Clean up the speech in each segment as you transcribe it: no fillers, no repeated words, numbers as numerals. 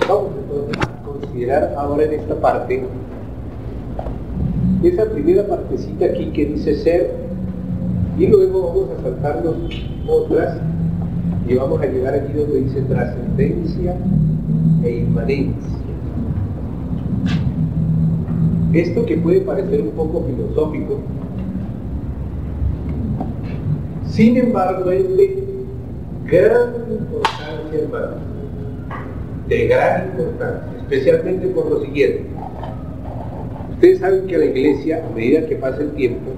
Vamos entonces a considerar ahora en esta parte, esa primera partecita aquí que dice ser, y luego vamos a saltarnos otras y vamos a llegar aquí donde dice trascendencia e inmanencia. Esto que puede parecer un poco filosófico, sin embargo es de gran importancia, hermanos, de gran importancia, especialmente por lo siguiente. Ustedes saben que la iglesia, a medida que pasa el tiempo,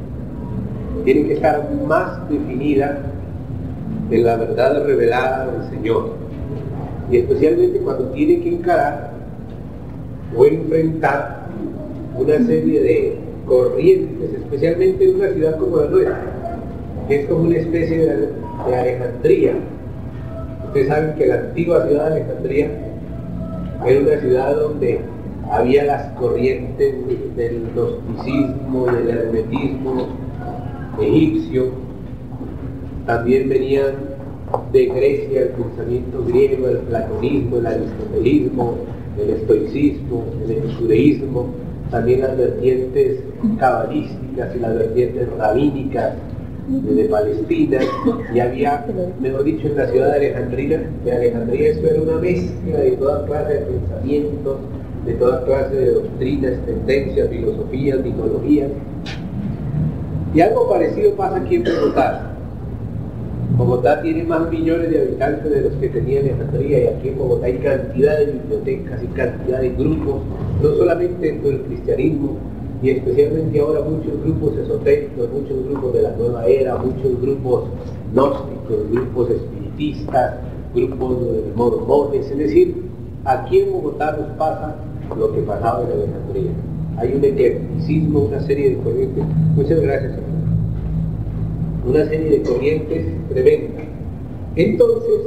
tiene que estar más definida en la verdad revelada del Señor, y especialmente cuando tiene que encarar o enfrentar una serie de corrientes, especialmente en una ciudad como la nuestra, que es como una especie de Alejandría. Ustedes saben que la antigua ciudad de Alejandría era una ciudad donde había las corrientes del gnosticismo, del hermetismo egipcio, también venían de Grecia el pensamiento griego, el platonismo, el aristotelismo, el estoicismo, el epicureísmo, también las vertientes cabalísticas y las vertientes rabínicas de Palestina, y había, mejor dicho, en la ciudad de Alejandría eso era una mezcla de toda clase de pensamientos, de toda clase de doctrinas, tendencias, filosofías, mitologías. Y algo parecido pasa aquí en Bogotá. Bogotá tiene más millones de habitantes de los que tenía Alejandría, y aquí en Bogotá hay cantidad de bibliotecas y cantidad de grupos, no solamente dentro del cristianismo, y especialmente ahora muchos grupos esotéricos, muchos grupos de la nueva era, muchos grupos gnósticos, grupos espiritistas, grupos mormones. Es decir, aquí en Bogotá nos pasa lo que pasaba en Alejandría. Hay un eclecticismo, una serie de corrientes. Muchas gracias, señor. Una serie de corrientes tremendas. Entonces,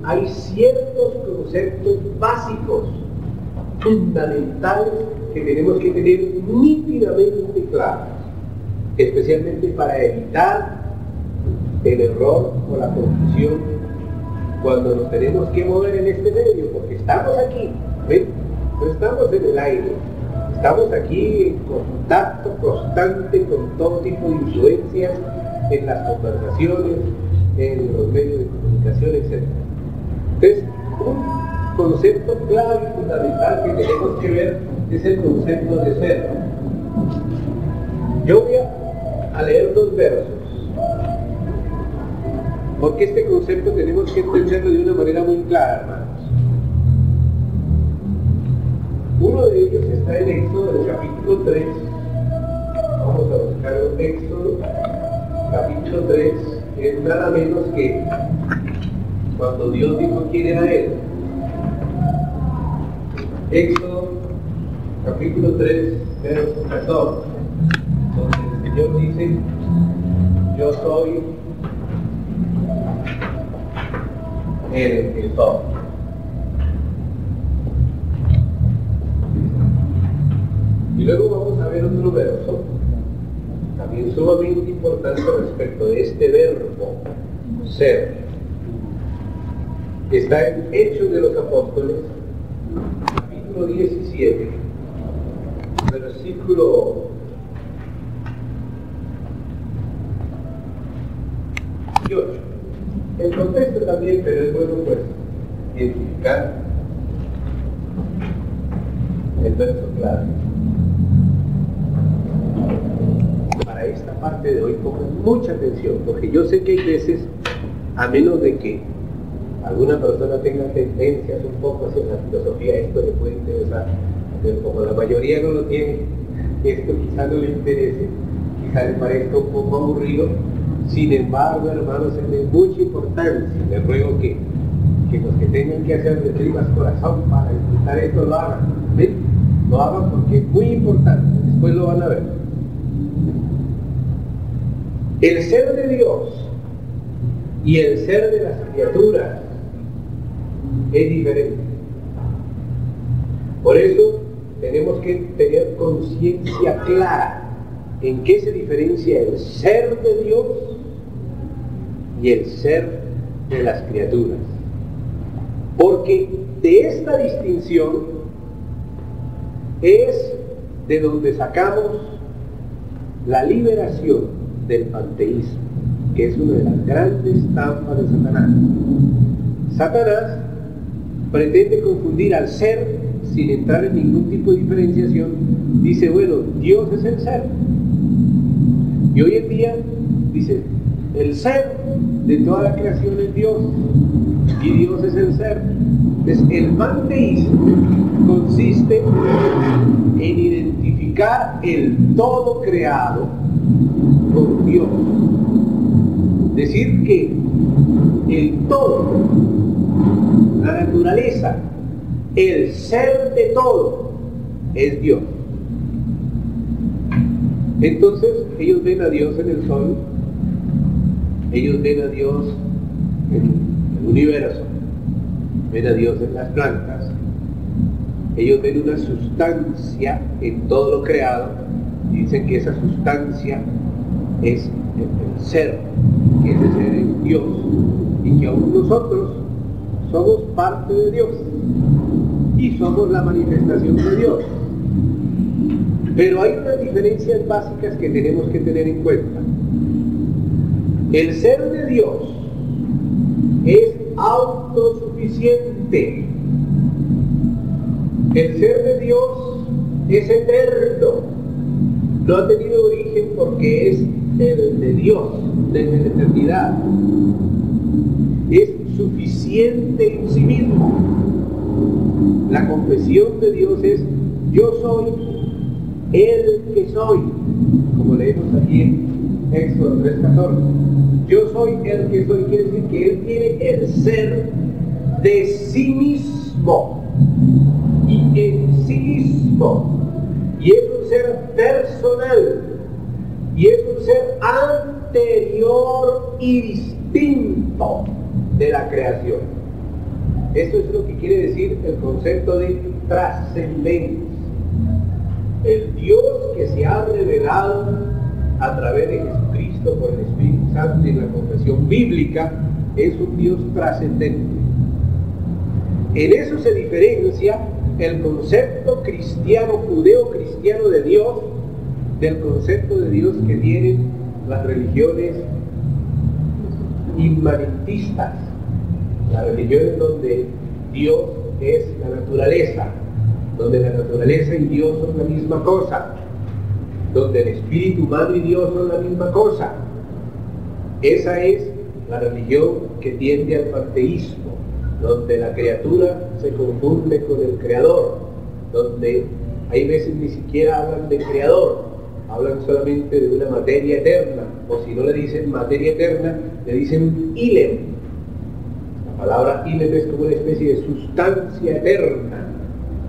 hay ciertos conceptos básicos, fundamentales, que tenemos que tener nítidamente claros, especialmente para evitar el error o la confusión cuando nos tenemos que mover en este medio, porque estamos aquí, ¿ven? No estamos en el aire, estamos aquí en contacto constante con todo tipo de influencias en las conversaciones, en los medios de comunicación, etc. Entonces, un concepto clave y fundamental que tenemos que ver es el concepto de ser. Yo voy a leer dos versos, porque este concepto tenemos que entenderlo de una manera muy clara, hermanos. Uno de ellos está en Éxodo, el capítulo 3. Vamos a buscar un Éxodo, capítulo 3, que es nada menos que cuando Dios dijo quién era Él. Éxodo, capítulo 3, verso 14, donde el Señor dice: yo soy el que soy. Y luego vamos a ver otro verso, también sumamente importante respecto de este verbo, ser. Está en Hechos de los Apóstoles, capítulo 17, versículo 18. El contexto también, pero es bueno pues identificar el verso clave. Para esta parte de hoy pongan mucha atención, porque yo sé que hay veces, a menos de que alguna persona tenga tendencias un poco hacia la filosofía, esto le puede interesar, pero como la mayoría no lo tiene, esto quizá no le interese, quizá le parezca un poco aburrido. Sin embargo, hermanos, es de mucha importancia. Les ruego que los que tengan que hacer de tripas corazón para disfrutar esto lo hagan. ¿Ven? Lo hagan porque es muy importante, después lo van a ver. El ser de Dios y el ser de las criaturas es diferente. Por eso tenemos que tener conciencia clara en qué se diferencia el ser de Dios y el ser de las criaturas. Porque de esta distinción es de donde sacamos la liberación del panteísmo, que es una de las grandes trampas de Satanás. Satanás pretende confundir al ser sin entrar en ningún tipo de diferenciación. Dice, bueno, Dios es el ser. Y hoy en día dice, el ser de toda la creación es Dios, y Dios es el ser. Entonces, el panteísmo consiste en identificar el todo creado con Dios. Decir que el todo, la naturaleza, el ser de todo, es Dios. Entonces, ellos ven a Dios en el sol, ellos ven a Dios en el universo, ven a Dios en las plantas, ellos ven una sustancia en todo lo creado y dicen que esa sustancia es el ser, que ese ser es Dios, y que aún nosotros somos parte de Dios y somos la manifestación de Dios. Pero hay unas diferencias básicas que tenemos que tener en cuenta. El ser de Dios es autosuficiente. El ser de Dios es eterno. No ha tenido origen porque es el de Dios desde la eternidad. Es suficiente en sí mismo. La confesión de Dios es: yo soy el que soy, como leemos aquí en Éxodo 3:14. Yo soy el que soy, quiere decir que Él tiene el ser de sí mismo y en sí mismo, y es un ser personal, y es un ser anterior y distinto de la creación. Esto es lo que quiere decir el concepto de trascendencia. El Dios que se ha revelado a través de Jesucristo por el Espíritu Santo y en la confesión bíblica es un Dios trascendente. En eso se diferencia el concepto cristiano, judeo-cristiano de Dios, del concepto de Dios que tienen las religiones inmanentistas, las religiones donde Dios es la naturaleza, donde la naturaleza y Dios son la misma cosa, donde el espíritu humano y Dios son la misma cosa. Esa es la religión que tiende al panteísmo, donde la criatura se confunde con el creador, donde hay veces ni siquiera hablan de creador, hablan solamente de una materia eterna, o si no le dicen materia eterna, le dicen ilem. La palabra ilem es como una especie de sustancia eterna,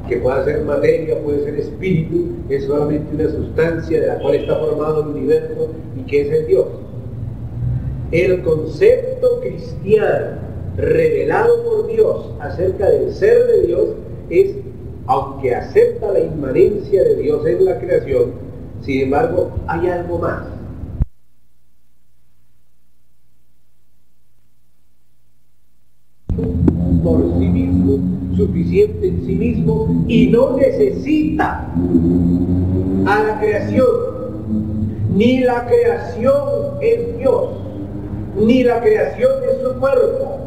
que puede ser materia, puede ser espíritu, es solamente una sustancia de la cual está formado el universo y que es el Dios. El concepto cristiano revelado por Dios acerca del ser de Dios es, aunque acepta la inmanencia de Dios en la creación, sin embargo hay algo más. Por sí mismo, suficiente en sí mismo, y no necesita a la creación. Ni la creación es Dios, ni la creación es su cuerpo.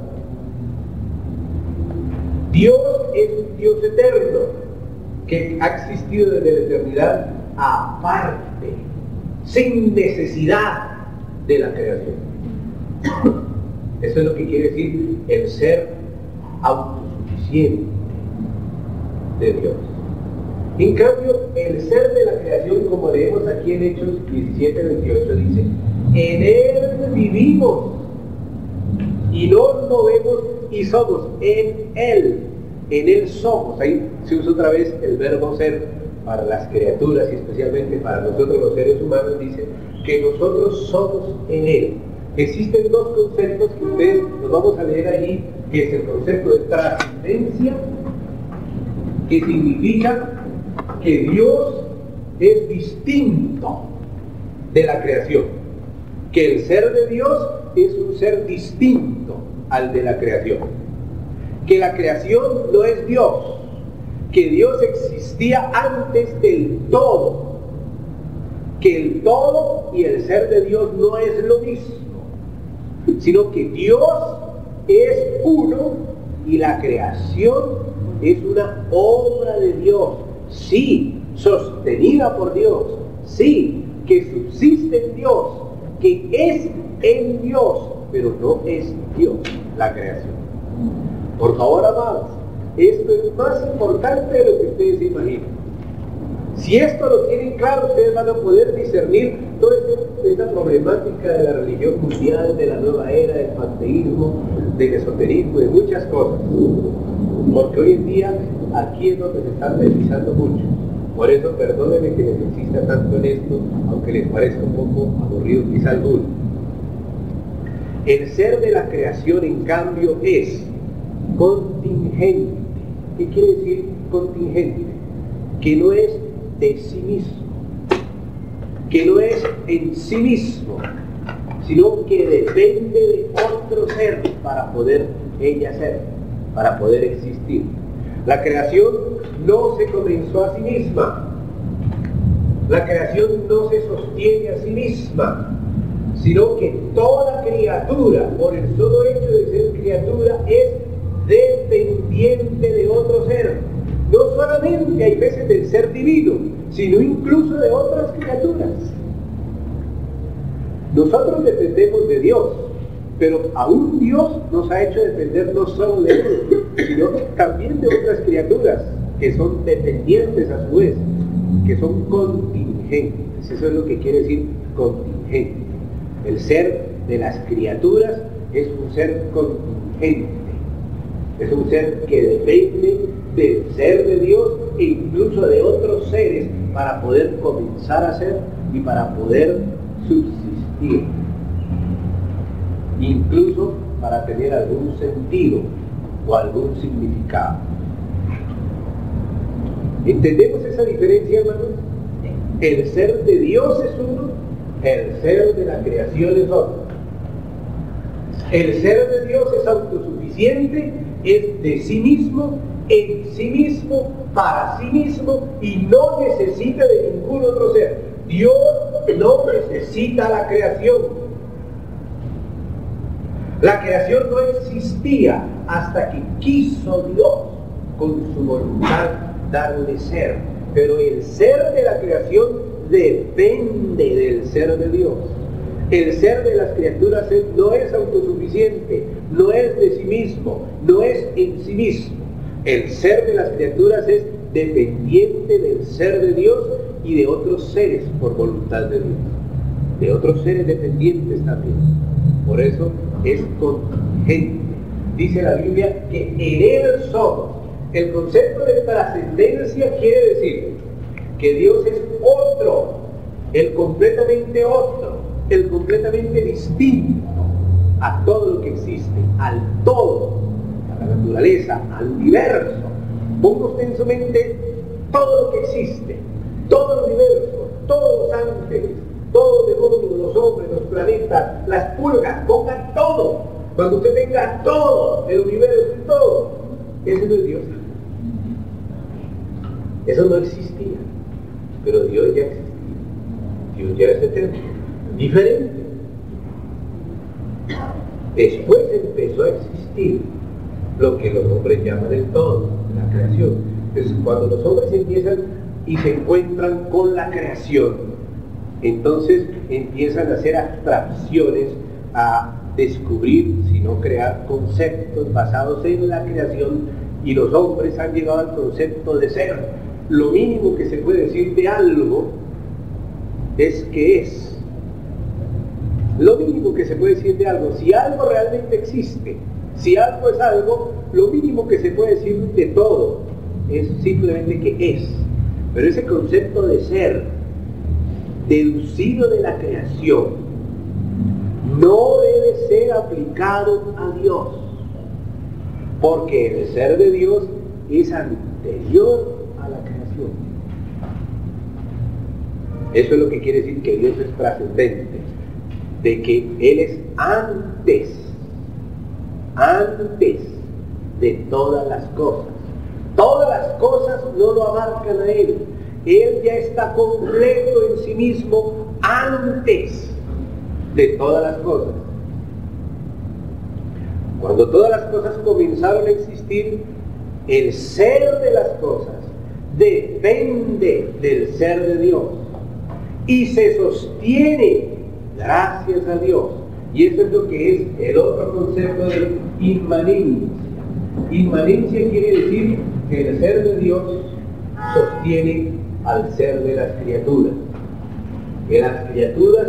Dios es un Dios eterno que ha existido desde la eternidad aparte, sin necesidad de la creación. Eso es lo que quiere decir el ser autosuficiente de Dios. En cambio, el ser de la creación, como leemos aquí en Hechos 17:28, dice: en Él vivimos y nos movemos y somos en Él somos. Ahí se usa otra vez el verbo ser para las criaturas y especialmente para nosotros los seres humanos. Dice que nosotros somos en Él. Existen dos conceptos que ustedes nos vamos a leer allí, que es el concepto de trascendencia, que significa que Dios es distinto de la creación, que el ser de Dios es un ser distinto al de la creación. que la creación no es Dios, que Dios existía antes del todo, que el todo y el ser de Dios no es lo mismo, sino que Dios es uno y la creación es una obra de Dios, sí, sostenida por Dios, sí, que subsiste en Dios, que es en Dios, pero no es Dios la creación. Por favor, amados, esto es más importante de lo que ustedes imaginan. Si esto lo tienen claro, ustedes van a poder discernir toda esta problemática de la religión mundial, de la nueva era, del panteísmo, del esoterismo, de muchas cosas. Porque hoy en día aquí es donde se están deslizando mucho. Por eso perdónenme que les insista tanto en esto, aunque les parezca un poco aburrido quizá alguno. El ser de la creación, en cambio, es contingente. ¿Qué quiere decir contingente? Que no es de sí mismo, que no es en sí mismo, sino que depende de otro ser para poder ella ser, para poder existir. La creación no se comenzó a sí misma, la creación no se sostiene a sí misma, sino que toda criatura, por el solo hecho de ser criatura, es dependiente de otro ser. No solamente hay veces del ser divino, sino incluso de otras criaturas. Nosotros dependemos de Dios, pero aún Dios nos ha hecho depender no solo de Él, sino también de otras criaturas que son dependientes a su vez, que son contingentes. Eso es lo que quiere decir contingente. El ser de las criaturas es un ser contingente, es un ser que depende del ser de Dios e incluso de otros seres para poder comenzar a ser y para poder subsistir, incluso para tener algún sentido o algún significado. ¿Entendemos esa diferencia, hermanos? El ser de Dios es uno, el ser de la creación es otro. El ser de Dios es autosuficiente, es de sí mismo, en sí mismo, para sí mismo, y no necesita de ningún otro ser. Dios no necesita la creación. La creación no existía hasta que quiso Dios con su voluntad darle ser. Pero el ser de la creación depende del ser de Dios. El ser de las criaturas no es autosuficiente, no es de sí mismo, no es en sí mismo. El ser de las criaturas es dependiente del ser de Dios y de otros seres por voluntad de Dios. De otros seres dependientes también. Por eso es contingente. Dice la Biblia que en Él somos. El concepto de trascendencia quiere decir que Dios es otro, el completamente otro, el completamente distinto a todo lo que existe, al todo, a la naturaleza, al universo. Ponga usted en su mente todo lo que existe, todo el universo, todos los ángeles, todos los demonios, los hombres, los planetas, las pulgas, ponga todo. Cuando usted tenga todo el universo y todo, eso no es Dios. Eso no existía, pero Dios ya existía. Dios ya es eterno, diferente. Después empezó a existir lo que los hombres llaman el todo, la creación. Entonces, cuando los hombres empiezan y se encuentran con la creación, entonces empiezan a hacer abstracciones, a descubrir, sino crear conceptos basados en la creación, y los hombres han llegado al concepto de ser. Lo mínimo que se puede decir de algo es que es. Lo mínimo que se puede decir de algo, si algo realmente existe, si algo es algo, lo mínimo que se puede decir de todo es simplemente que es. Pero ese concepto de ser, deducido de la creación, no debe ser aplicado a Dios, porque el ser de Dios es anterior a la creación. Eso es lo que quiere decir que Dios es trascendente, de que Él es antes de todas las cosas. Todas las cosas no lo abarcan a Él. Él ya está completo en sí mismo antes de todas las cosas. Cuando todas las cosas comenzaron a existir, el ser de las cosas depende del ser de Dios y se sostiene gracias a Dios. Y eso es lo que es el otro concepto de inmanencia. Inmanencia quiere decir que el ser de Dios sostiene al ser de las criaturas. Que las criaturas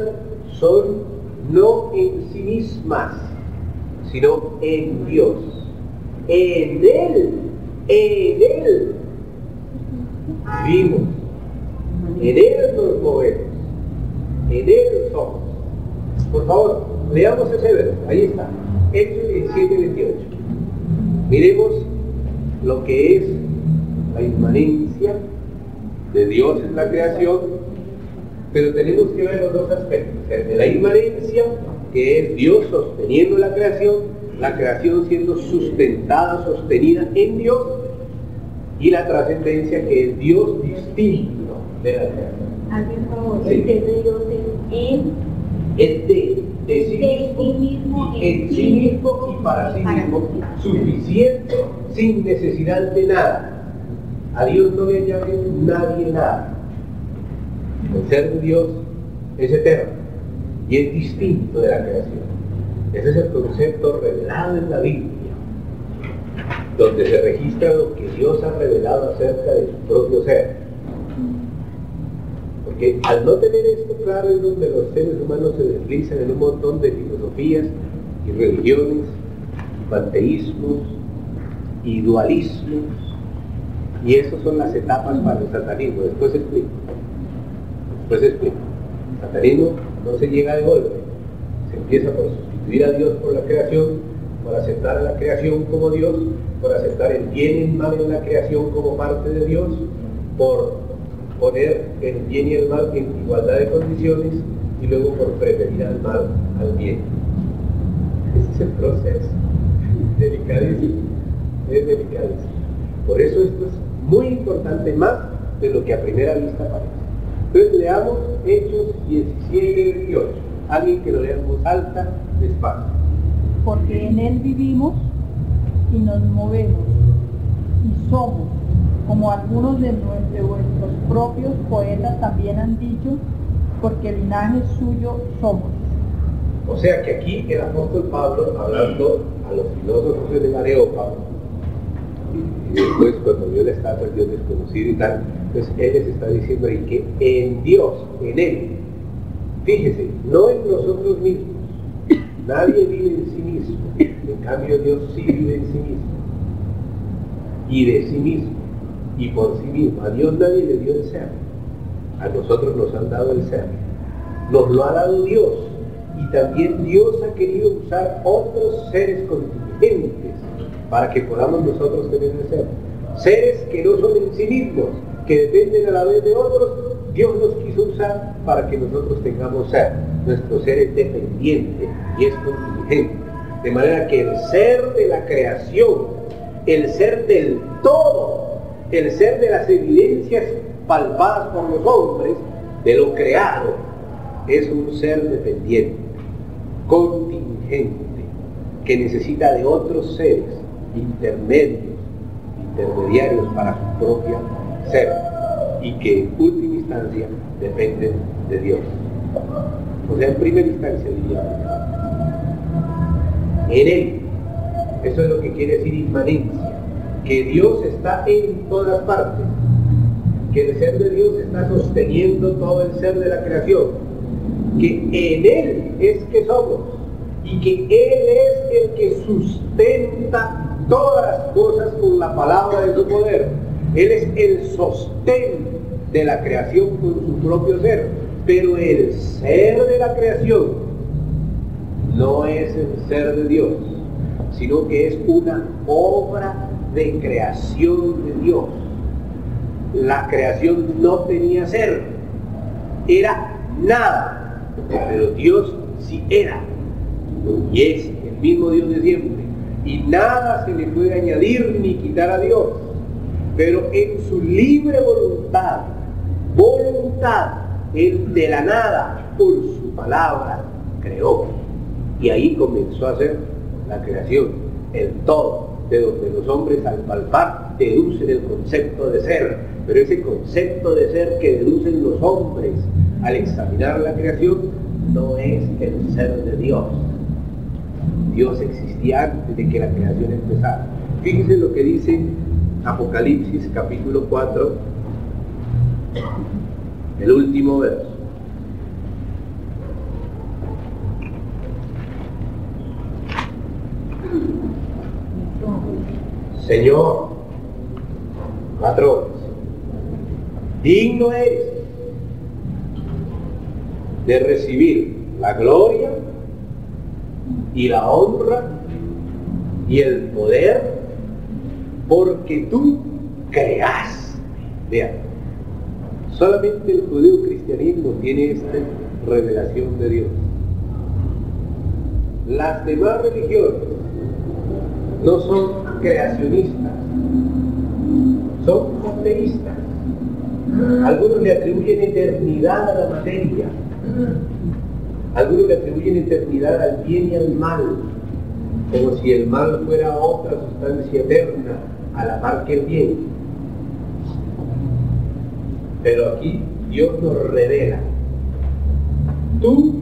son no en sí mismas, sino en Dios. En Él vivimos, en Él nos movemos, en Él somos. Por favor, leamos ese verso, ahí está, Hechos 17:28. Miremos lo que es la inmanencia de Dios en la creación, pero tenemos que ver los dos aspectos: el de la inmanencia, que es Dios sosteniendo la creación siendo sustentada, sostenida en Dios, y la trascendencia, que es Dios distinto de la creación. Hazme un favor, Sí. el de Dios Es de sí mismo, en sí mismo y para sí mismo, suficiente, sin necesidad de nada. A Dios no le añade nadie nada. El ser de Dios es eterno y es distinto de la creación. Ese es el concepto revelado en la Biblia, donde se registra lo que Dios ha revelado acerca de su propio ser. Porque al no tener esto claro es donde los seres humanos se deslizan en un montón de filosofías y religiones, y panteísmos y dualismos, y esas son las etapas para el satanismo. Después explico. El satanismo no se llega de golpe, se empieza por sustituir a Dios por la creación, por aceptar a la creación como Dios, por aceptar el bien y el mal en la creación como parte de Dios, por poner el bien y el mal en igualdad de condiciones, y luego por preferir al mal al bien. Ese es el proceso. Delicadísimo. Es delicadísimo. Por eso esto es muy importante, más de lo que a primera vista parece. Entonces leamos Hechos 17:28. Alguien que lo lea en voz alta, despacio. Porque en Él vivimos y nos movemos y somos, como algunos de vuestros propios poetas también han dicho, porque linaje suyo somos. O sea que aquí el apóstol Pablo, hablando a los filósofos del Areópago, y después cuando vio la estatua del Dios desconocido y tal, pues él les está diciendo ahí que en Dios, en Él, fíjese, no en nosotros mismos, nadie vive en sí mismo, en cambio Dios sí vive en sí mismo, y de sí mismo, y por sí mismo. A Dios nadie le dio el ser, a nosotros nos han dado el ser, nos lo ha dado Dios, y también Dios ha querido usar otros seres contingentes para que podamos nosotros tener el ser. Seres que no son en sí mismos, que dependen a la vez de otros, Dios los quiso usar para que nosotros tengamos ser. Nuestro ser es dependiente y es contingente. De manera que el ser de la creación, el ser del todo, el ser de las evidencias palpadas por los hombres, de lo creado, es un ser dependiente, contingente, que necesita de otros seres intermediarios para su propia ser, y que en última instancia dependen de Dios. O sea, en primera instancia diría, en Él. Eso es lo que quiere decir inmanencia, que Dios está en todas partes, que el ser de Dios está sosteniendo todo el ser de la creación, que en Él es que somos, y que Él es el que sustenta todas las cosas con la palabra de su poder. Él es el sostén de la creación con su propio ser, pero el ser de la creación no es el ser de Dios, sino que es una obra de creación de Dios. La creación no tenía ser, era nada, pero Dios sí era, y es el mismo Dios de siempre, y nada se le puede añadir ni quitar a Dios. Pero en su libre voluntad, Él de la nada, por su palabra, creó. Y ahí comenzó a hacer la creación, el todo, de donde los hombres al palpar deducen el concepto de ser. Pero ese concepto de ser que deducen los hombres al examinar la creación no es el ser de Dios. Dios existía antes de que la creación empezara. Fíjense lo que dice Apocalipsis capítulo 4, el último verso. Señor, patrón, digno eres de recibir la gloria y la honra y el poder, porque tú creaste. Vean, solamente el judeo-cristianismo tiene esta revelación de Dios. Las demás religiones no son creacionistas, son monoteístas. Algunos le atribuyen eternidad a la materia, algunos le atribuyen eternidad al bien y al mal, como si el mal fuera otra sustancia eterna a la par que el bien. Pero aquí Dios nos revela: tú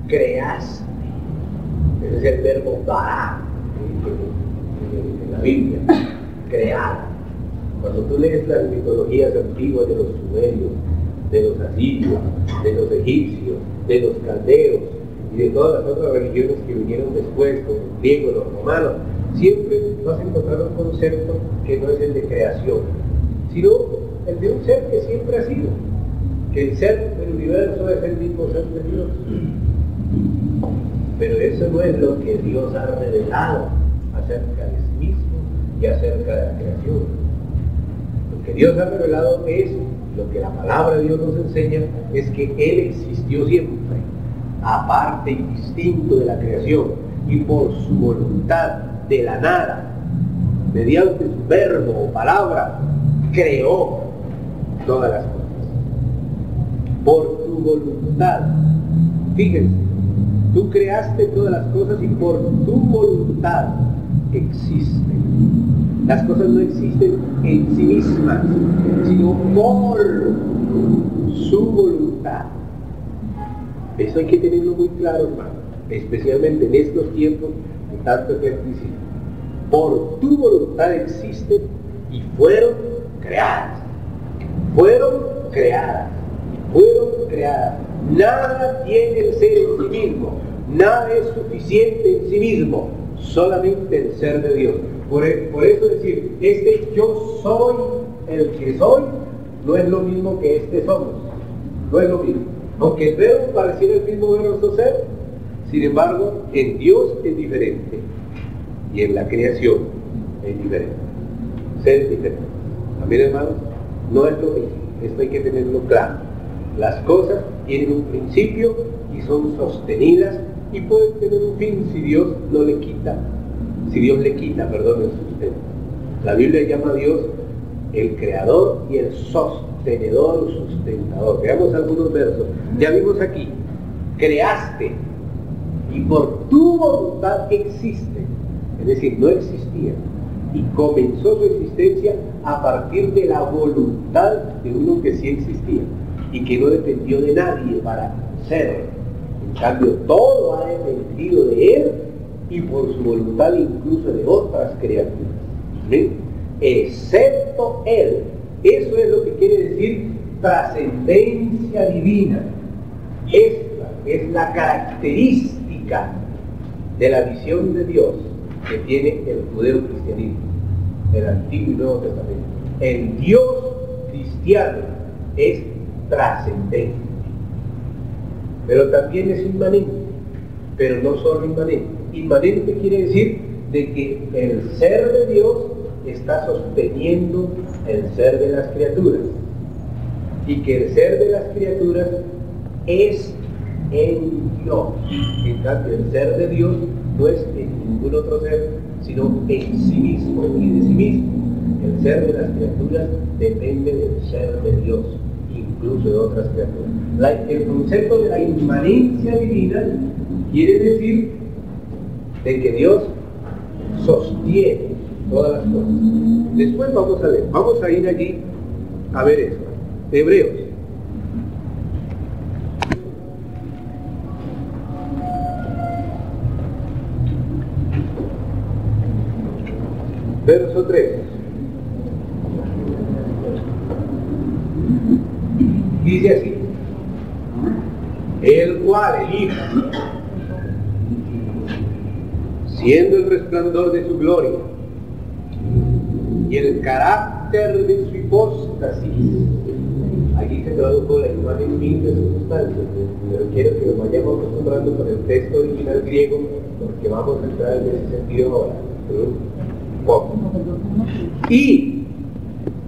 creaste. Ese es el verbo bara en la Biblia, crear. Cuando tú lees las mitologías antiguas de los sumerios, de los asirios, de los egipcios, de los caldeos y de todas las otras religiones que vinieron después, como los griegos, los romanos, siempre vas a encontrar un concepto que no es el de creación, sino el de un ser que siempre ha sido, que el ser del universo es el mismo ser de Dios. Pero eso no es lo que Dios ha revelado acerca de sí mismo y acerca de la creación. Lo que Dios ha revelado es, lo que la palabra de Dios nos enseña, es que Él existió siempre, aparte y distinto de la creación, y por su voluntad, de la nada, mediante su verbo o palabra, creó todas las cosas. Por tu voluntad. Fíjense, tú creaste todas las cosas y por tu voluntad existen. Las cosas no existen en sí mismas, sino por su voluntad. Eso hay que tenerlo muy claro, hermano, especialmente en estos tiempos de tanto escepticismo. Por tu voluntad existen y fueron creadas. Fueron creadas. Fueron creadas. Nada tiene el ser en sí mismo. Nada es suficiente en sí mismo. Solamente el ser de Dios. Por eso decir, yo soy el que soy, no es lo mismo que somos. No es lo mismo. Aunque el verbo pareciera el mismo verbo ser, sin embargo, en Dios es diferente. Y en la creación es diferente. Ser es diferente. También, hermanos, no es lo mismo. Esto hay que tenerlo claro. Las cosas tienen un principio y son sostenidas y pueden tener un fin si Dios no le quita. Si Dios le quita, el sustento. La Biblia llama a Dios el creador y el sostenedor o sustentador. Veamos algunos versos. Ya vimos aquí, creaste y por tu voluntad existe. Es decir, no existía. Y comenzó su existencia a partir de la voluntad de uno que sí existía y que no dependió de nadie para ser. En cambio, todo ha dependido de Él y por su voluntad incluso de otras criaturas. ¿Sí? Excepto Él. Eso es lo que quiere decir trascendencia divina. Esta es la característica de la visión de Dios que tiene el judeo-cristianismo, el Antiguo y Nuevo Testamento. El Dios cristiano es trascendente, pero también es inmanente, pero no solo inmanente. Inmanente quiere decir de que el ser de Dios está sosteniendo el ser de las criaturas y que el ser de las criaturas es en Dios. En cambio, el ser de Dios no es en ningún otro ser, sino sino en sí mismo y de sí mismo. El ser de las criaturas depende del ser de Dios, incluso de otras criaturas. El concepto de la inmanencia divina quiere decir de que Dios sostiene todas las cosas. Después vamos a ver, vamos a ir allí a ver eso. Hebreos. Verso 3. Dice así: el cual, el Hijo, siendo el resplandor de su gloria y el carácter de su hipóstasis. Aquí se tradujo la imagen fin de su sustancia, pero quiero que nos vayamos acostumbrando con el texto original griego, porque vamos a entrar en ese sentido ahora. Y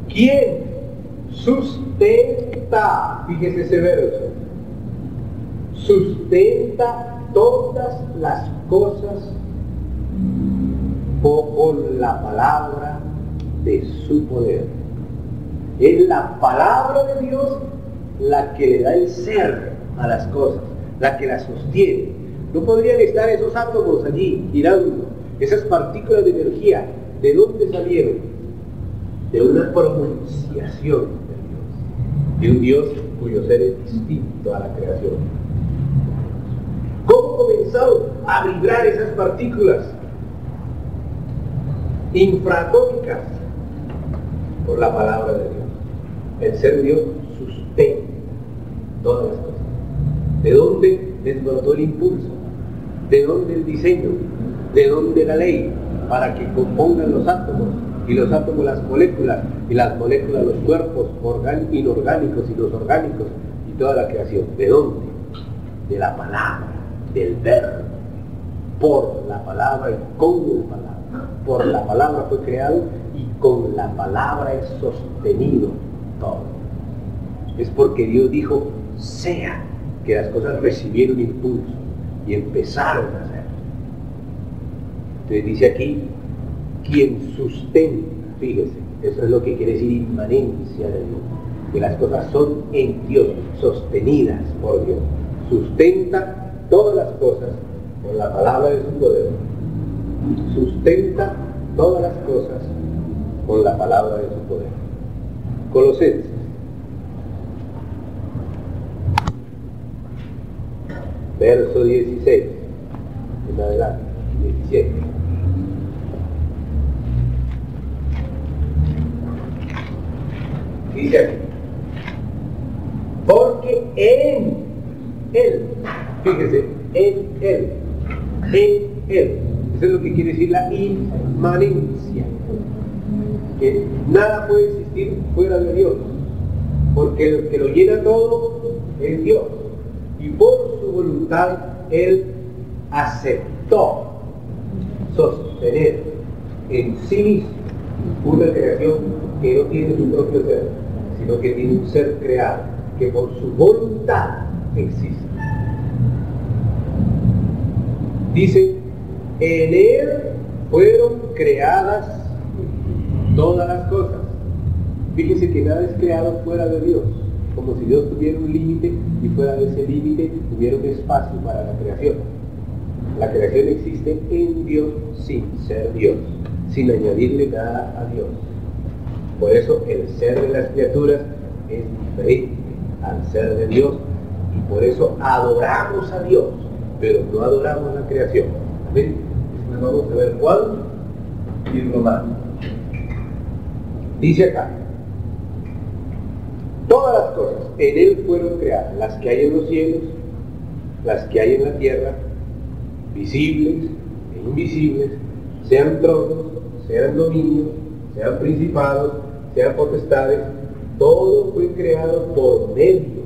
¿quién sustenta? Fíjese ese verso. Sustenta todas las cosas con la palabra de su poder. Es la palabra de Dios la que le da el ser a las cosas, la que las sostiene. No podrían estar esos átomos allí girando, esas partículas de energía. ¿De dónde salieron? De una pronunciación de un Dios cuyo ser es distinto a la creación. ¿Cómo comenzaron a vibrar esas partículas infratómicas? Por la palabra de Dios. El ser Dios sustenta todas las cosas. ¿De dónde desbrotó el impulso? ¿De dónde el diseño? ¿De dónde la ley? Para que compongan los átomos, y los átomos las moléculas, y las moléculas los cuerpos inorgánicos y los orgánicos, y toda la creación. ¿De dónde? De la palabra, del verbo. Por la palabra y con la palabra. Por la palabra fue creado y con la palabra es sostenido todo. Es porque Dios dijo, sea, que las cosas recibieron impulso y empezaron a hacer. Entonces dice aquí, quien sustenta, fíjese, eso es lo que quiere decir inmanencia de Dios, que las cosas son en Dios, sostenidas por Dios. Sustenta todas las cosas con la palabra de su poder. Sustenta todas las cosas con la palabra de su poder. Colosenses. Verso 16. En adelante. 17. Dice aquí, porque en Él, fíjese, en Él, eso es lo que quiere decir la inmanencia, que nada puede existir fuera de Dios, porque el que lo llena todo es Dios, y por su voluntad Él aceptó sostener en sí mismo una creación que no tiene su propio ser, sino que tiene un ser creado, que por su voluntad existe. Dice, en Él fueron creadas todas las cosas. Fíjese que nada es creado fuera de Dios, como si Dios tuviera un límite y fuera de ese límite hubiera un espacio para la creación. La creación existe en Dios sin ser Dios, sin añadirle nada a Dios. Por eso el ser de las criaturas es diferente al ser de Dios, y por eso adoramos a Dios, pero no adoramos la creación. ¿Ven? Después vamos a ver Juan y Romano. Dice acá, todas las cosas en Él fueron creadas, las que hay en los cielos, las que hay en la tierra, visibles e invisibles, sean tronos, sean dominios, sean principados, sean potestades, todo fue creado por medio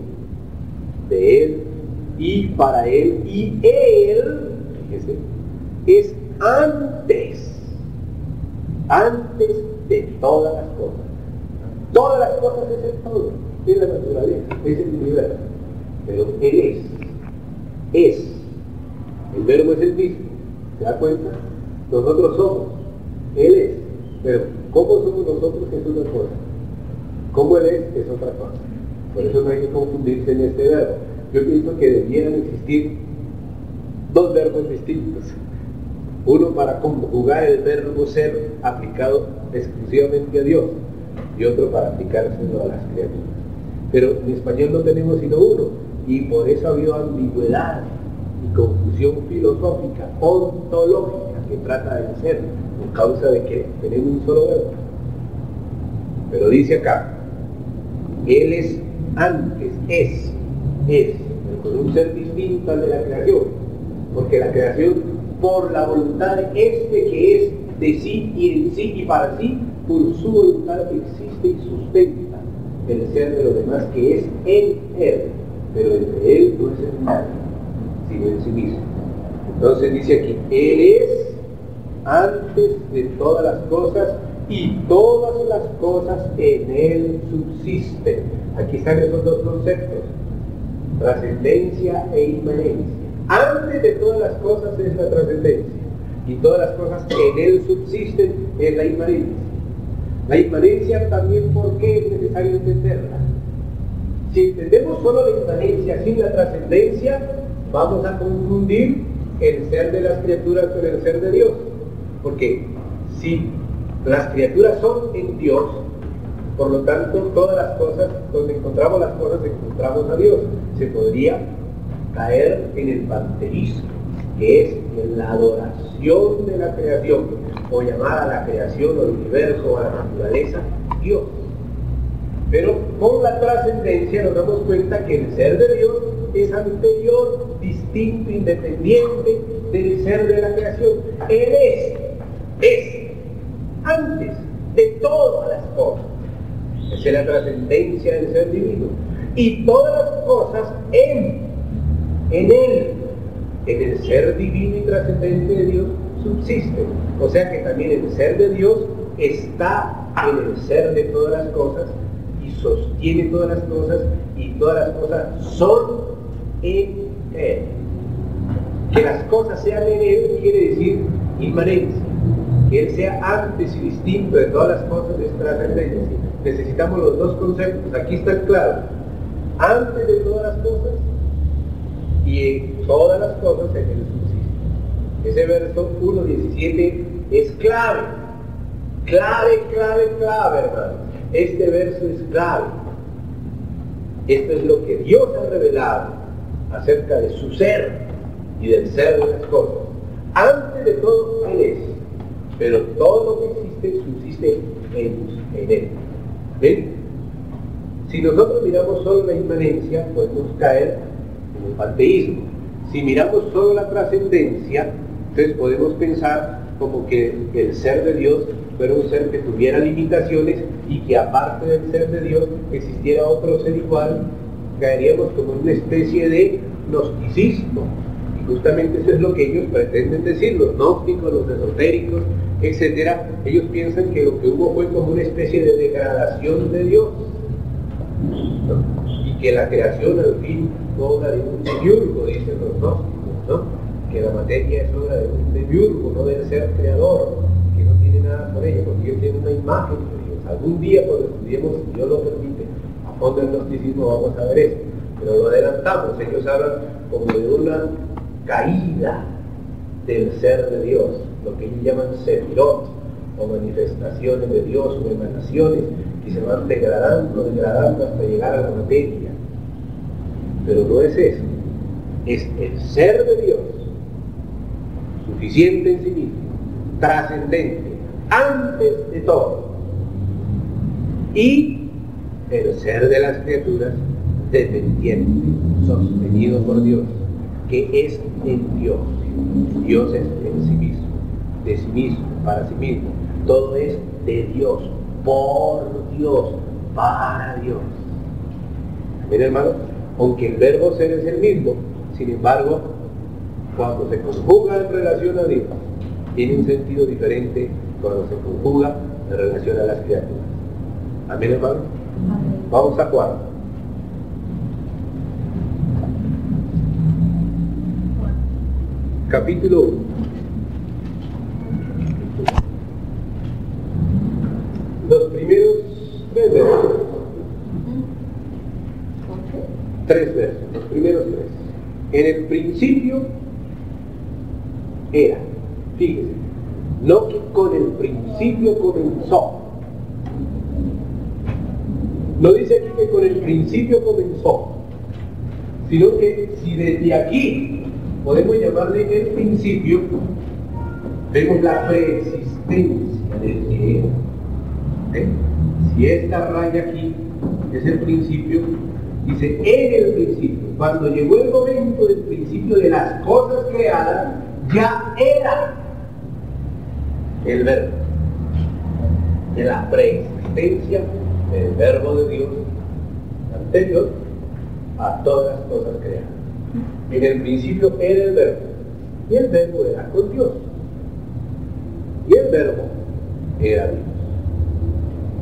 de Él y para Él, y Él, fíjese, es antes de todas las cosas. Todas las cosas es el todo, es la naturaleza, es el universo, pero Él es. El verbo es el mismo, ¿se da cuenta? Nosotros somos, Él es. Pero ¿cómo somos nosotros es una cosa? ¿Cómo Él es otra cosa? Por eso no hay que confundirse en este verbo. Yo pienso que debieran existir dos verbos distintos. Uno para conjugar el verbo ser aplicado exclusivamente a Dios y otro para aplicárselo a las criaturas. Pero en español no tenemos sino uno y por eso ha habido ambigüedad y confusión filosófica, ontológica que trata de ser por causa de que tenemos un solo verbo. Pero dice acá, Él es antes, es, pero con un ser distinto al de la creación, porque la creación por la voluntad de este que es de sí y en sí y para sí, por su voluntad existe y sustenta el ser de los demás que es en Él, pero entre Él no es en nadie, sino en sí mismo. Entonces dice aquí, Él es antes de todas las cosas y todas las cosas en Él subsisten. Aquí están esos dos conceptos, trascendencia e inmanencia. Antes de todas las cosas es la trascendencia y todas las cosas en Él subsisten es la inmanencia. La inmanencia también, ¿por qué es necesario entenderla? Si entendemos solo la inmanencia sin la trascendencia, vamos a confundir el ser de las criaturas con el ser de Dios. Porque si las criaturas son en Dios, por lo tanto todas las cosas, donde encontramos las cosas, encontramos a Dios. Se podría caer en el panteísmo, que es en la adoración de la creación, o llamar a la creación, o al universo, o a la naturaleza, Dios. Pero con la trascendencia nos damos cuenta que el ser de Dios es anterior, distinto, independiente del ser de la creación. Él es antes de todas las cosas. Esa es la trascendencia del ser divino. Y todas las cosas en Él, en el ser divino y trascendente de Dios, subsisten. O sea que también el ser de Dios está en el ser de todas las cosas y sostiene todas las cosas y todas las cosas son en Él. Que las cosas sean en Él quiere decir inmanencia. Que Él sea antes y distinto de todas las cosas es trascendencia. Necesitamos los dos conceptos. Aquí está el claro. Antes de todas las cosas y en todas las cosas en Él subsiste. Ese verso 1:17 es clave. Clave, hermano. Este verso es clave. Esto es lo que Dios ha revelado acerca de su ser y del ser de las cosas. Antes de todo Él es, pero todo lo que existe subsiste en Él. ¿Ven? Si nosotros miramos solo la inmanencia, podemos caer en el panteísmo. Si miramos solo la trascendencia, entonces podemos pensar como que el ser de Dios fuera un ser que tuviera limitaciones y que aparte del ser de Dios existiera otro ser igual. Caeríamos como en una especie de gnosticismo. Y justamente eso es lo que ellos pretenden decir, los gnósticos, los esotéricos, etcétera. Ellos piensan que lo que hubo fue como una especie de degradación de Dios, ¿no? Y que la creación al fin fue obra de un demiurgo, dicen los gnósticos, ¿no? Que la materia es obra de un demiurgo, no del ser creador, que no tiene nada por ella, porque ellos tienen una imagen de Dios. Algún día cuando estudiemos, si Dios lo permite, a fondo el gnosticismo vamos a ver esto, pero lo adelantamos. Ellos hablan como de una caída del ser de Dios, lo que ellos llaman sefirot, o manifestaciones de Dios, o emanaciones que se van degradando hasta llegar a la materia. Pero no es eso, es el ser de Dios, suficiente en sí mismo, trascendente, antes de todo, y el ser de las criaturas dependiente, sostenido por Dios, que es en Dios. Dios es en sí mismo, de sí mismo, para sí mismo. Todo es de Dios, por Dios, para Dios. Amén, hermano. Aunque el verbo ser es el mismo, sin embargo, cuando se conjuga en relación a Dios, tiene un sentido diferente cuando se conjuga en relación a las criaturas. Amén, hermano. Amén. Vamos a Juan. Capítulo 1. 3 versos, los primeros 3. En el principio era, fíjese, no que con el principio comenzó. No dice aquí que con el principio comenzó, sino que si desde aquí podemos llamarle el principio, vemos la preexistencia del que era. Si esta raya aquí es el principio, dice en el principio, cuando llegó el momento del principio de las cosas creadas, ya era el verbo, de la preexistencia del verbo de Dios anterior a todas las cosas creadas. En el principio era el verbo, y el verbo era con Dios, y el verbo era Dios.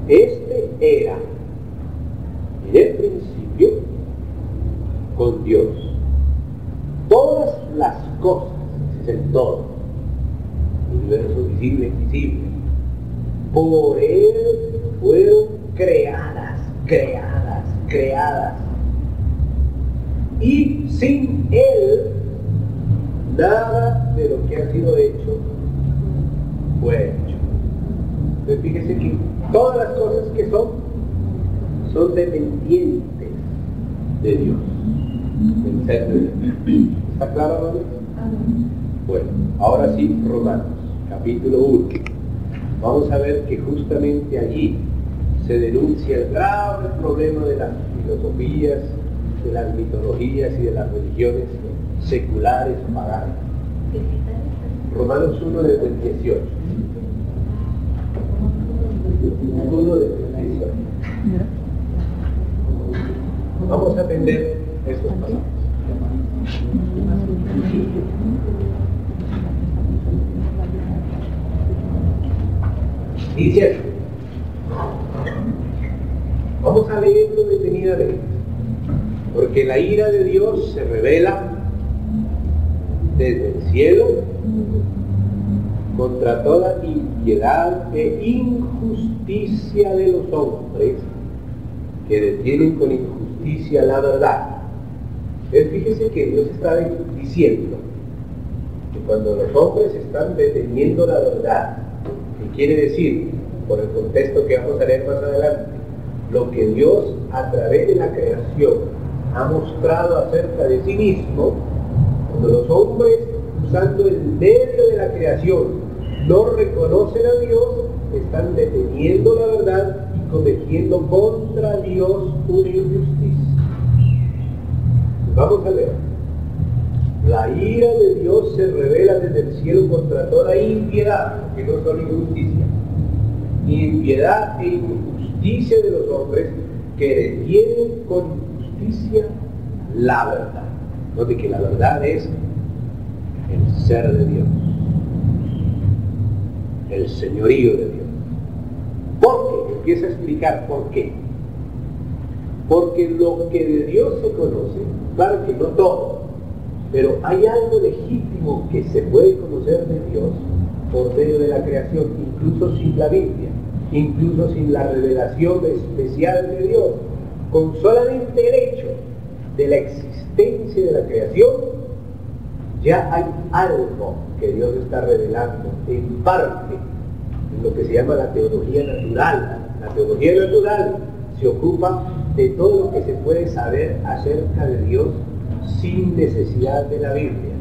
Este era en el principio con Dios. Todas las cosas, ese es el todo, universo visible e invisible, por Él fueron creadas. Y sin Él, nada de lo que ha sido hecho fue hecho. Entonces fíjese que todas las cosas que son dependientes de Dios, del ser de Dios. ¿Está claro, hermanos? Bueno, ahora sí, Romanos, capítulo 1. Vamos a ver que justamente allí se denuncia el grave problema de las filosofías, de las mitologías y de las religiones seculares paganas. Romanos 1 desde el 18. 1 desde el 18. Vamos a aprender estos pasajes. Dice así. Vamos a leerlo detenidamente, porque la ira de Dios se revela desde el cielo contra toda impiedad e injusticia de los hombres que detienen con injusticia la verdad. Fíjese que Dios está diciendo que cuando los hombres están deteniendo la verdad, ¿qué quiere decir? Por el contexto que vamos a leer más adelante, lo que Dios a través de la creación ha mostrado acerca de sí mismo, cuando los hombres, usando el medio de la creación, no reconocen a Dios, están deteniendo la verdad y cometiendo contra Dios una injusticia. Vamos a leer. La ira de Dios se revela desde el cielo contra toda impiedad, que no son injusticia, impiedad e injusticia de los hombres que detienen con injusticia la verdad. Note que la verdad es el ser de Dios, el señorío de Dios. ¿Por qué? Empieza a explicar por qué. Porque lo que de Dios se conoce, claro que no todo, pero hay algo legítimo que se puede conocer de Dios por medio de la creación, incluso sin la Biblia, incluso sin la revelación especial de Dios. Con solamente el hecho de la existencia de la creación, ya hay algo que Dios está revelando en parte en lo que se llama la teología natural. La teología natural se ocupa de todo lo que se puede saber acerca de Dios sin necesidad de la Biblia.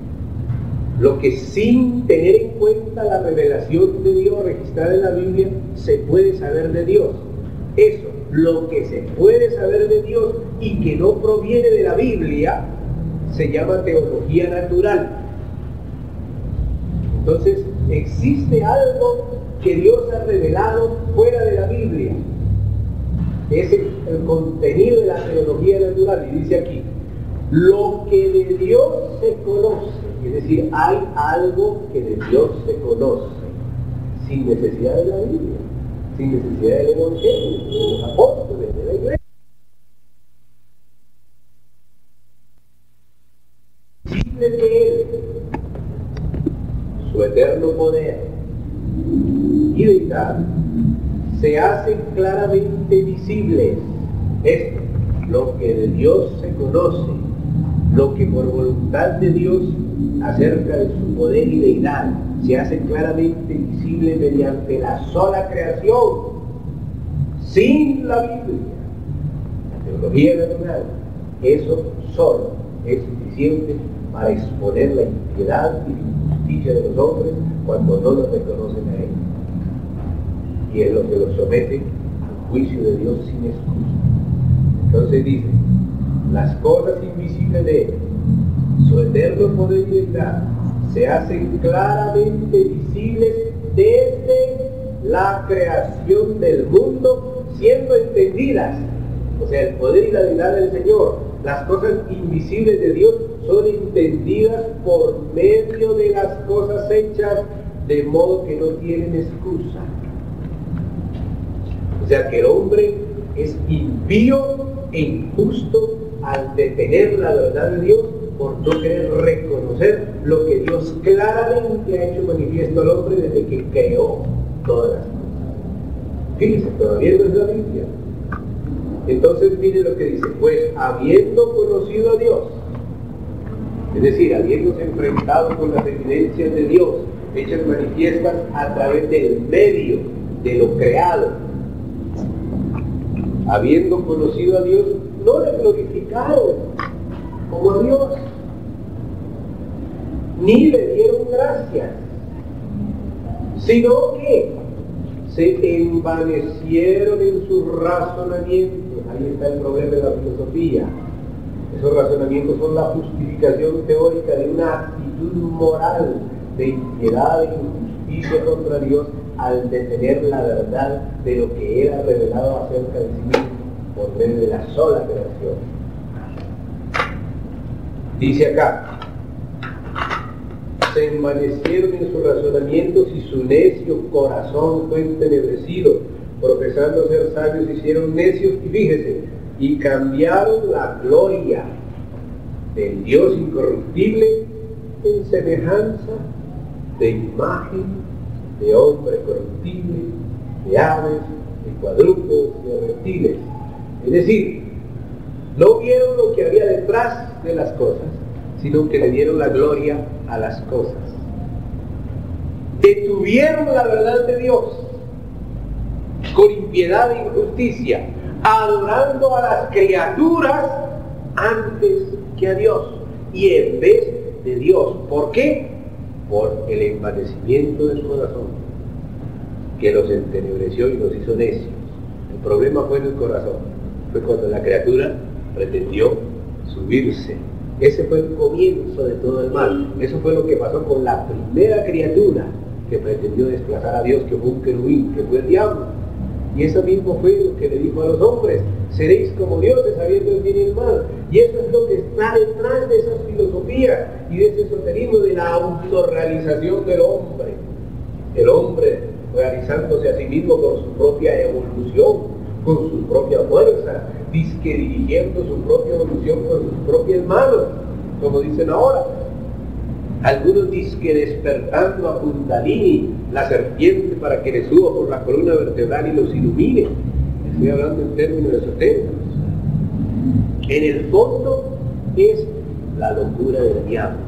Lo que sin tener en cuenta la revelación de Dios registrada en la Biblia se puede saber de Dios. Eso, lo que se puede saber de Dios y que no proviene de la Biblia, se llama teología natural. Entonces, existe algo que Dios ha revelado fuera de la Biblia. Es el contenido de la teología natural. Y dice aquí, lo que de Dios se conoce, es decir, hay algo que de Dios se conoce, sin necesidad de la Biblia, sin necesidad del Evangelio, de los apóstoles, de la iglesia. De Él, su eterno poder y deidad se hacen claramente visibles. Esto, lo que de Dios se conoce, lo que por voluntad de Dios acerca de su poder y deidad se hace claramente visible mediante la sola creación, sin la Biblia, la teología natural, eso solo es suficiente para exponer la impiedad y la injusticia de los hombres cuando no los reconocen a Él. Y es lo que los somete al juicio de Dios sin excusa. Entonces dice, las cosas invisibles de Él, su eterno poder y deidad, se hacen claramente visibles desde la creación del mundo, siendo entendidas. O sea, el poder y la deidad del Señor, las cosas invisibles de Dios son entendidas por medio de las cosas hechas, de modo que no tienen excusa. O sea que el hombre es impío e injusto al detener la verdad de Dios por no querer reconocer lo que Dios claramente ha hecho manifiesto al hombre desde que creó todas las cosas. Fíjense, todavía no es la Biblia. Entonces mire lo que dice, pues habiendo conocido a Dios, es decir, habiéndose enfrentado con las evidencias de Dios, hechas manifiestas a través del medio de lo creado, habiendo conocido a Dios, no le glorificaron como a Dios, ni le dieron gracias, sino que se envanecieron en sus razonamientos. Ahí está el problema de la filosofía. Esos razonamientos son la justificación teórica de una actitud moral de impiedad e injusticia contra Dios al detener la verdad de lo que Él ha revelado acerca de sí mismo por medio de la sola creación. Dice acá, se envanecieron en sus razonamientos y su necio corazón fue entenebrecido, profesando ser sabios se hicieron necios, y fíjese, y cambiaron la gloria del Dios incorruptible en semejanza de imagen de hombre corruptible, de aves, de cuadrúpedos, de reptiles. Es decir, no vieron lo que había detrás de las cosas, sino que le dieron la gloria a las cosas. Detuvieron la verdad de Dios con impiedad e injusticia, adorando a las criaturas antes que a Dios y en vez de Dios. ¿Por qué? Por el envanecimiento de su corazón, que los entenebreció y los hizo necios. El problema fue en el corazón, fue cuando la criatura pretendió subirse. Ese fue el comienzo de todo el mal. Eso fue lo que pasó con la primera criatura que pretendió desplazar a Dios, que fue un querubín, que fue el diablo. Y eso mismo fue lo que le dijo a los hombres: seréis como dioses sabiendo el bien y el mal. Y eso es lo que está detrás de esas filosofías y de ese esoterismo de la autorrealización del hombre. El hombre realizándose a sí mismo con su propia evolución, con su propia fuerza, disque dirigiendo su propia evolución con sus propias manos, como dicen ahora. Algunos disque despertando a Kundalini, la serpiente, para que le suba por la columna vertebral y los ilumine. Estoy hablando en términos esotéricos. En el fondo es la locura del diablo.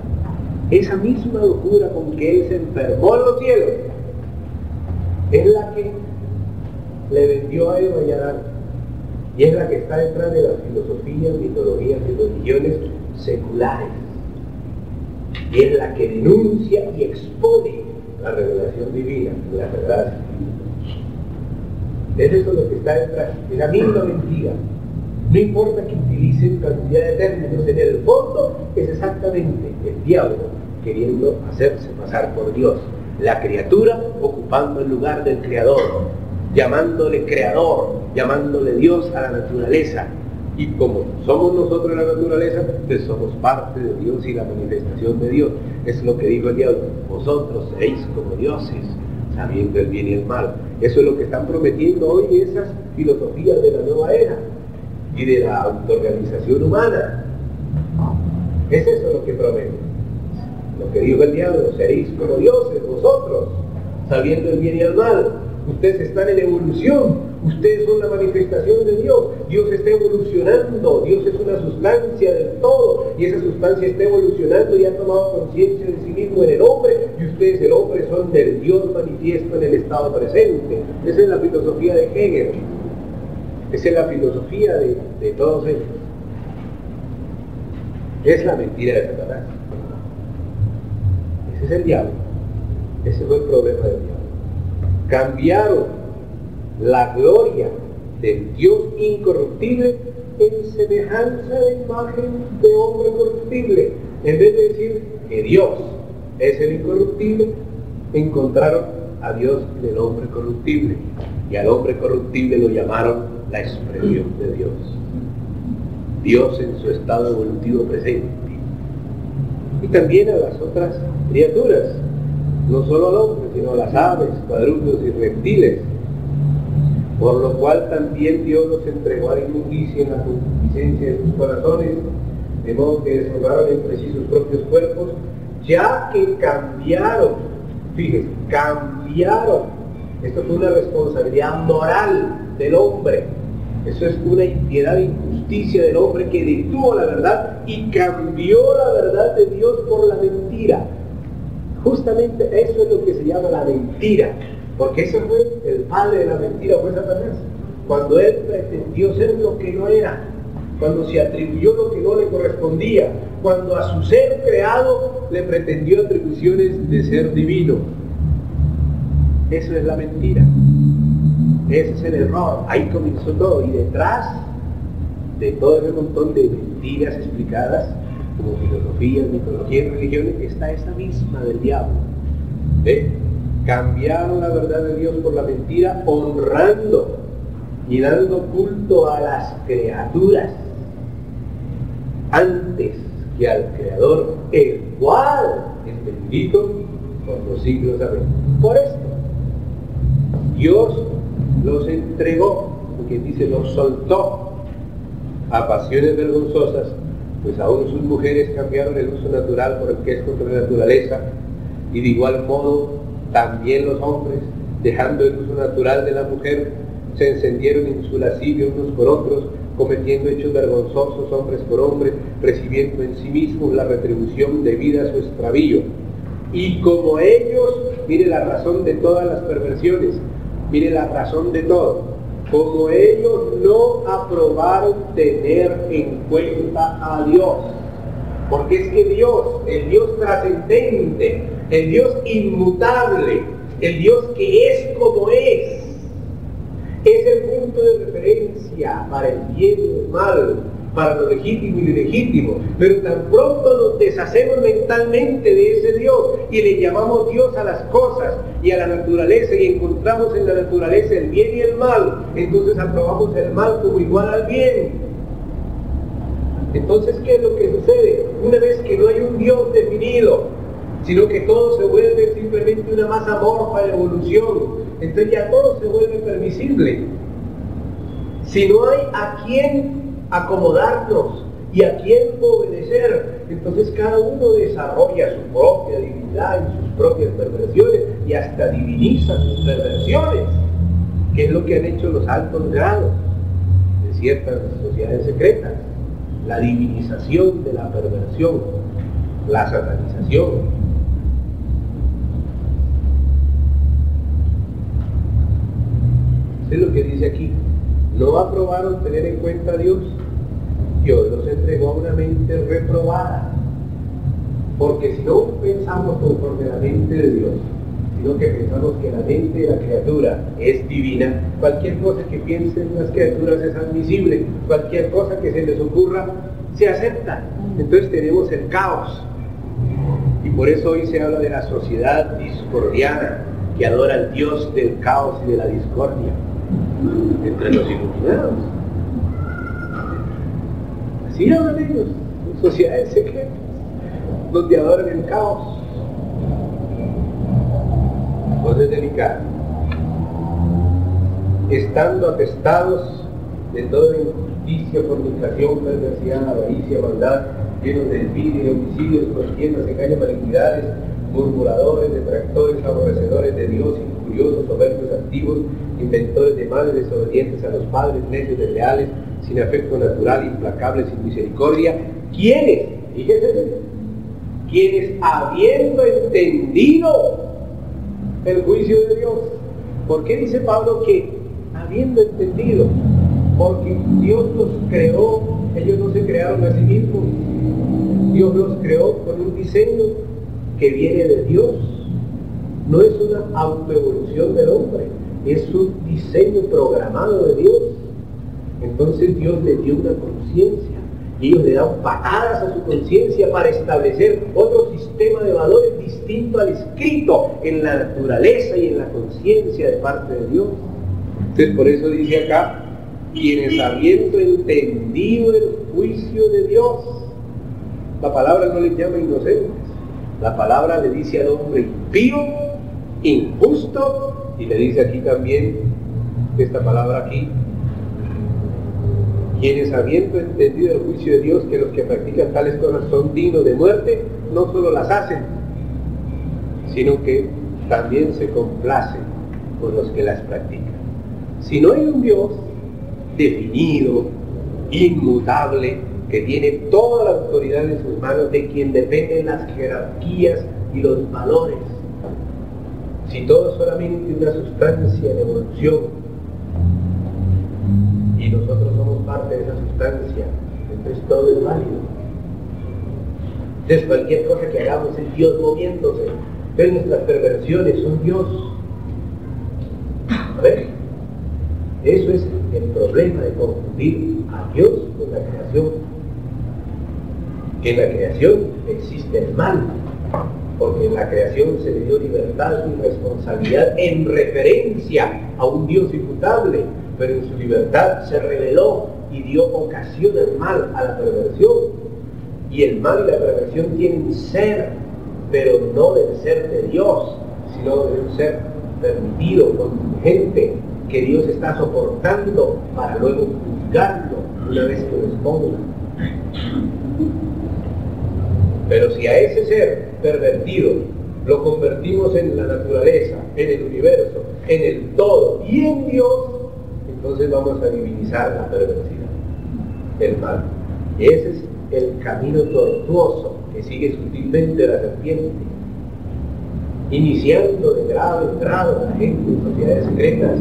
Esa misma locura con que él se enfermó en los cielos es la que le vendió a Eva y a Adán. Y es la que está detrás de las filosofías, mitologías y religiones seculares. Y es la que denuncia y expone la revelación divina, la verdad. Es eso lo que está detrás, es la misma mentira. No importa que utilicen cantidad de términos, en el fondo es exactamente el diablo queriendo hacerse pasar por Dios. La criatura ocupando el lugar del creador, llamándole creador, llamándole Dios a la naturaleza. Y como somos nosotros la naturaleza, pues somos parte de Dios y la manifestación de Dios. Es lo que dijo el diablo: vosotros seréis como dioses, sabiendo el bien y el mal. Eso es lo que están prometiendo hoy esas filosofías de la nueva era y de la autorrealización humana. Es eso lo que prometen. Lo que dijo el diablo: seréis como dioses vosotros, sabiendo el bien y el mal. Ustedes están en evolución, Ustedes son la manifestación de Dios. Dios está evolucionando. Dios es una sustancia del todo. Y esa sustancia está evolucionando y ha tomado conciencia de sí mismo en el hombre. Y ustedes, el hombre, son del Dios manifiesto en el estado presente. Esa es la filosofía de Hegel. Esa es la filosofía de todos ellos. Es la mentira de Satanás. Ese es el diablo. Ese fue el problema del diablo. Cambiaron la gloria del Dios incorruptible en semejanza de imagen de hombre corruptible. En vez de decir que Dios es el incorruptible, encontraron a Dios en el hombre corruptible. Y al hombre corruptible lo llamaron la expresión de Dios. Dios en su estado evolutivo presente. Y también a las otras criaturas, no solo al hombre, sino a las aves, cuadrúpedos y reptiles, por lo cual también Dios los entregó a la inmundicia en la concupiscencia de sus corazones, de modo que deshonraron entre sí sus propios cuerpos, ya que cambiaron, fíjense, cambiaron. Esto fue una responsabilidad moral del hombre. Eso es una impiedad e injusticia del hombre que detuvo la verdad y cambió la verdad de Dios por la mentira. Justamente eso es lo que se llama la mentira, porque ese fue el padre de la mentira, fue Satanás. Cuando él pretendió ser lo que no era, cuando se atribuyó lo que no le correspondía, cuando a su ser creado le pretendió atribuciones de ser divino. Eso es la mentira. Ese es el error. Ahí comenzó todo. Y detrás de todo ese montón de mentiras explicadas, como filosofías, mitologías y religiones, está esa misma del diablo. Cambiaron la verdad de Dios por la mentira, honrando y dando culto a las criaturas antes que al Creador, el cual es bendito por los siglos. Amén. Por esto Dios los entregó, porque dice, los soltó a pasiones vergonzosas, pues aún sus mujeres cambiaron el uso natural por el que es contra la naturaleza, y de igual modo también los hombres, dejando el uso natural de la mujer, se encendieron en su lascivia unos por otros, cometiendo hechos vergonzosos hombres por hombres, recibiendo en sí mismos la retribución debida a su extravío. Y como ellos, mire la razón de todas las perversiones, mire la razón de todo, como ellos no aprobaron tener en cuenta a Dios, porque es que Dios, el Dios trascendente, el Dios inmutable, el Dios que es como es el punto de referencia para el bien y el mal, para lo legítimo y lo ilegítimo. Pero tan pronto nos deshacemos mentalmente de ese Dios y le llamamos Dios a las cosas y a la naturaleza, y encontramos en la naturaleza el bien y el mal, entonces aprobamos el mal como igual al bien. Entonces, ¿qué es lo que sucede? Una vez que no hay un Dios definido, sino que todo se vuelve simplemente una masa amorfa de evolución, entonces ya todo se vuelve permisible. Si no hay a quién acomodarnos y a quién obedecer, entonces cada uno desarrolla su propia divinidad y sus propias perversiones, y hasta diviniza sus perversiones, que es lo que han hecho los altos grados de ciertas sociedades secretas, la divinización de la perversión, la satanización. Es lo que dice aquí. No aprobaron tener en cuenta a Dios. Dios los entregó a una mente reprobada. Porque si no pensamos conforme a la mente de Dios, sino que pensamos que la mente de la criatura es divina, cualquier cosa que piensen las criaturas es admisible, cualquier cosa que se les ocurra se acepta. Entonces tenemos el caos. Y por eso hoy se habla de la sociedad discordiana, que adora al Dios del caos y de la discordia entre los iluminados. Así hablan ellos, en sociedades secretas, donde adoran el caos. Entonces, delicado, estando atestados de toda injusticia, fornicación, perversidad, avaricia, maldad, llenos de envidia, homicidios, contiendas, engaños, malignidades, murmuradores, detractores, aborrecedores de Dios, orgullosos, soberbios, activos, inventores de males, desobedientes a los padres, necios, desleales, sin afecto natural, implacables, sin misericordia. ¿Quiénes? Fíjense, quienes habiendo entendido el juicio de Dios. ¿Por qué dice Pablo que habiendo entendido? Porque Dios los creó, ellos no se crearon a sí mismos. Dios los creó con un diseño que viene de Dios. No es una autoevolución del hombre, es un diseño programado de Dios. Entonces Dios les dio una conciencia y ellos le dan patadas a su conciencia para establecer otro sistema de valores distinto al escrito en la naturaleza y en la conciencia de parte de Dios. Entonces por eso dice acá, quienes habiendo entendido el juicio de Dios, la palabra no les llama inocentes, la palabra le dice al hombre impío, injusto, y le dice aquí también, esta palabra aquí, quienes habiendo entendido el juicio de Dios, que los que practican tales cosas son dignos de muerte, no solo las hacen, sino que también se complacen con los que las practican. Si no hay un Dios definido, inmutable, que tiene toda la autoridad en sus manos, de quien dependen las jerarquías y los valores, si todo es solamente una sustancia en evolución, y nosotros somos parte de esa sustancia, entonces todo es válido. Entonces cualquier cosa que hagamos es Dios moviéndose. Entonces nuestras perversiones son Dios. A ver, eso es el problema de confundir a Dios con la creación. Que en la creación existe el mal, porque en la creación se le dio libertad y responsabilidad en referencia a un Dios inmutable, pero en su libertad se reveló y dio ocasión al mal, a la perversión. Y el mal y la perversión tienen ser, pero no del ser de Dios, sino de un ser permitido, contingente, que Dios está soportando para luego juzgarlo una vez que lo exponga. Pero si a ese ser pervertido lo convertimos en la naturaleza, en el universo, en el todo y en Dios, entonces vamos a divinizar la perversidad, el mal. Ese es el camino tortuoso que sigue sutilmente la serpiente, iniciando de grado en grado a la gente en sociedades secretas,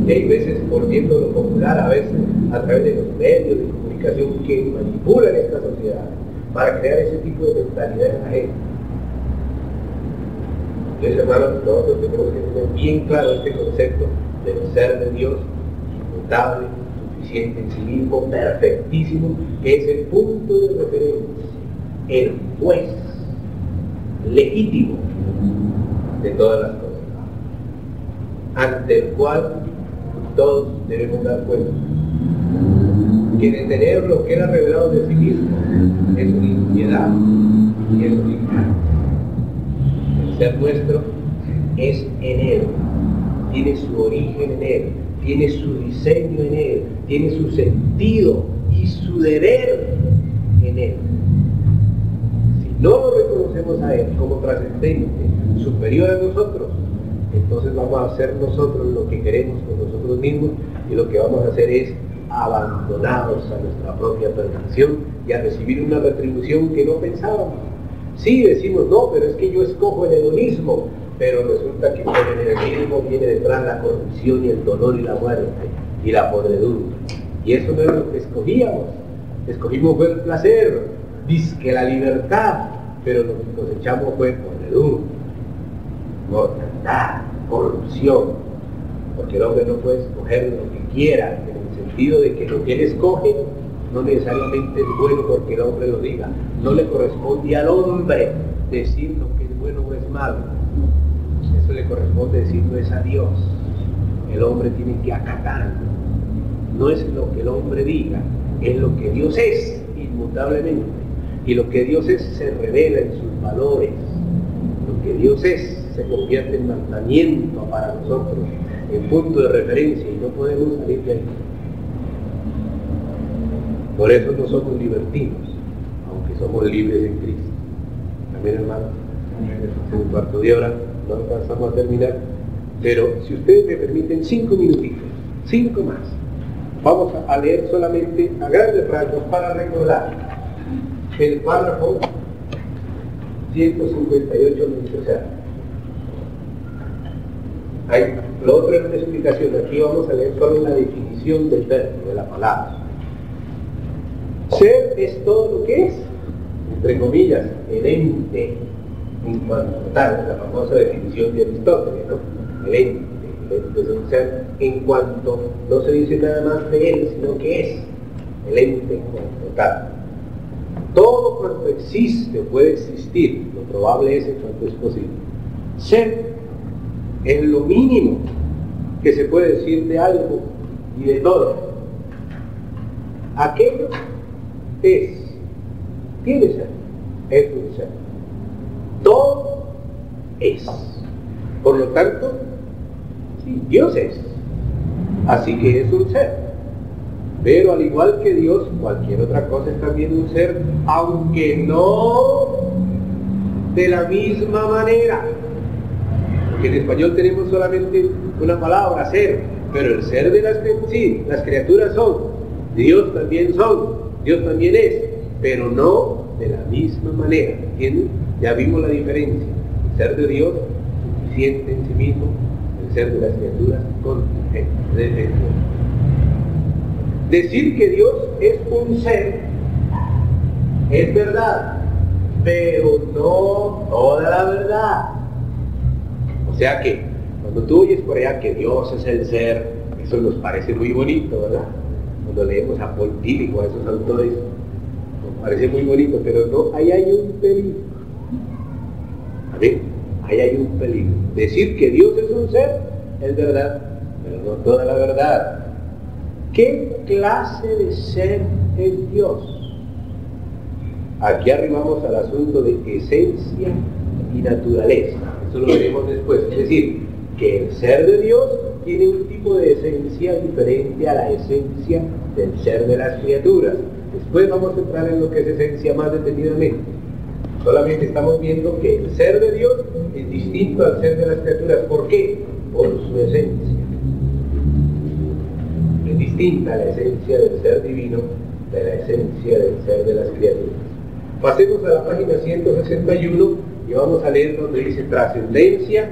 y hay veces volviéndolo popular, a veces a través de los medios de comunicación que manipulan esta sociedad para crear ese tipo de mentalidad en la gente. Entonces, hermanos, nosotros tenemos que tener bien claro este concepto del ser de Dios, inmutable, suficiente en sí mismo, perfectísimo, que es el punto de referencia, el juez legítimo de todas las cosas, ante el cual todos debemos dar cuenta. Que detener lo que era revelado de sí mismo es una impiedad y es un ignorante. El ser nuestro es en Él, tiene su origen en Él, tiene su diseño en Él, tiene su sentido y su deber en Él. Si no lo reconocemos a Él como trascendente, superior a nosotros, entonces vamos a hacer nosotros lo que queremos con nosotros mismos, y lo que vamos a hacer es abandonados a nuestra propia perversión y a recibir una retribución que no pensábamos. Sí, decimos, no, pero es que yo escojo el hedonismo, pero resulta que por el hedonismo viene detrás la corrupción y el dolor y la muerte y la podredumbre. Y eso no es lo que escogimos fue el placer, dizque la libertad, pero lo que cosechamos fue podredumbre, mortandad, corrupción, porque el hombre no puede escoger lo que quiera, en el sentido de que lo que él escoge no necesariamente es bueno porque el hombre lo diga. No le corresponde al hombre decir lo que es bueno o es malo. Eso le corresponde decirlo es a Dios. El hombre tiene que acatarlo. No es lo que el hombre diga, es lo que Dios es inmutablemente. Y lo que Dios es se revela en sus valores. Lo que Dios es se convierte en mandamiento para nosotros, en punto de referencia, y no podemos salir de ahí. Por eso no somos libertinos, aunque somos libres en Cristo. Amén, hermano. En el cuarto de hora no alcanzamos a terminar. Pero si ustedes me permiten 5 minutitos, 5 más, vamos a leer solamente a grandes rasgos para recordar el párrafo 158 dice, o sea, lo otro es una explicación. Aquí vamos a leer solo la definición del verbo, de la palabra. Ser es todo lo que es, entre comillas, el ente, en cuanto tal, la famosa definición de Aristóteles, ¿no? El ente es un ser en cuanto no se dice nada más de él, sino que es el ente en cuanto tal. Todo cuanto existe o puede existir, lo probable es en cuanto es posible. Ser es lo mínimo que se puede decir de algo y de todo. Aquello tiene ser, es un ser. Todo es. Por lo tanto, sí, Dios es. Así que es un ser. Pero al igual que Dios, cualquier otra cosa es también un ser, aunque no de la misma manera. Porque en español tenemos solamente una palabra, ser, pero el ser de las criaturas son, Dios también es, pero no de la misma manera. ¿Entienden? Ya vimos la diferencia. El ser de Dios, suficiente en sí mismo, el ser de las criaturas, contingente. Decir que Dios es un ser es verdad, pero no toda la verdad. O sea que cuando tú oyes por allá que Dios es el ser, eso nos parece muy bonito, ¿verdad? Cuando leemos a Paul Tillich o a esos autores, nos parece muy bonito, pero no, ahí hay un peligro. A ver, ahí hay un peligro. Decir que Dios es un ser es verdad, pero no toda la verdad. ¿Qué clase de ser es Dios? Aquí arribamos al asunto de esencia y naturaleza. Eso lo veremos después. Es decir, que el ser de Dios tiene un tipo de esencia diferente a la esencia del ser de las criaturas. Después vamos a entrar en lo que es esencia más detenidamente. Solamente estamos viendo que el ser de Dios es distinto al ser de las criaturas. ¿Por qué? Por su esencia. Es distinta la esencia del ser divino de la esencia del ser de las criaturas. Pasemos a la página 161 y vamos a leer donde dice trascendencia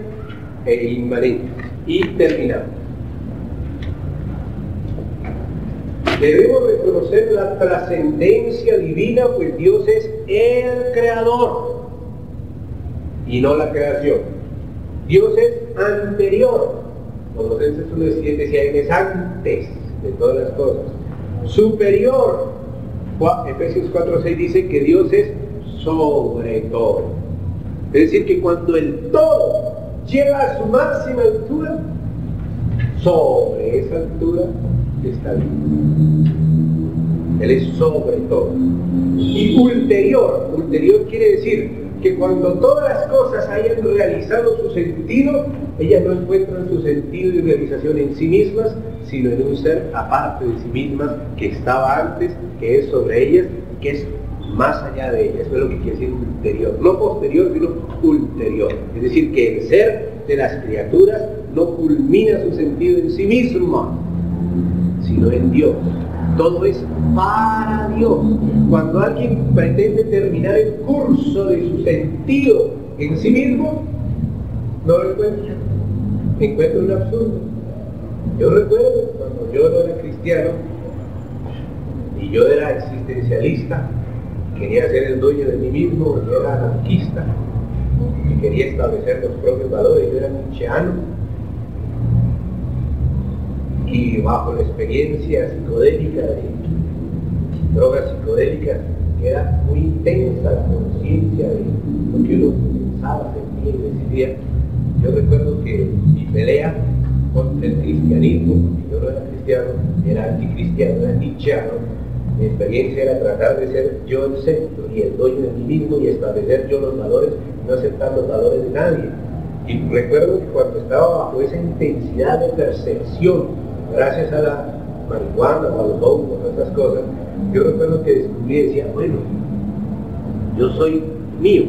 e inmanencia. Y terminamos. Debemos reconocer la trascendencia divina, pues Dios es el creador y no la creación. Dios es anterior. Colosenses 1:7 decía, Él es antes de todas las cosas. Superior. Efesios 4:6 dice que Dios es sobre todo. Es decir, que cuando el todo llega a su máxima altura, sobre esa altura está Dios. Él es sobre todo. Y ulterior quiere decir que cuando todas las cosas hayan realizado su sentido, ellas no encuentran su sentido y realización en sí mismas, sino en un ser aparte de sí mismas, que estaba antes, que es sobre ellas, que es más allá de ellas. Eso es lo que quiere decir ulterior. No posterior, sino ulterior. Es decir, que el ser de las criaturas no culmina su sentido en sí mismo, sino en Dios. Todo es para Dios. Cuando alguien pretende terminar el curso de su sentido en sí mismo, no lo encuentra. Encuentra un absurdo. Yo recuerdo cuando yo no era cristiano y yo era existencialista, quería ser el dueño de mí mismo, yo era anarquista, y quería establecer los propios valores, yo era nietzscheano, y bajo la experiencia psicodélica de drogas psicodélicas, que era muy intensa la conciencia de lo que uno pensaba, sentía y decidía. Yo recuerdo que mi pelea contra el cristianismo, porque yo no era cristiano, era anticristiano, era nietzscheano. Mi experiencia era tratar de ser yo el centro y el dueño de mí mismo y establecer yo los valores, no aceptar los valores de nadie. Y recuerdo que cuando estaba bajo esa intensidad de percepción, gracias a la marihuana o a los hongos o a esas cosas, yo recuerdo que descubrí y decía, bueno, yo soy mío,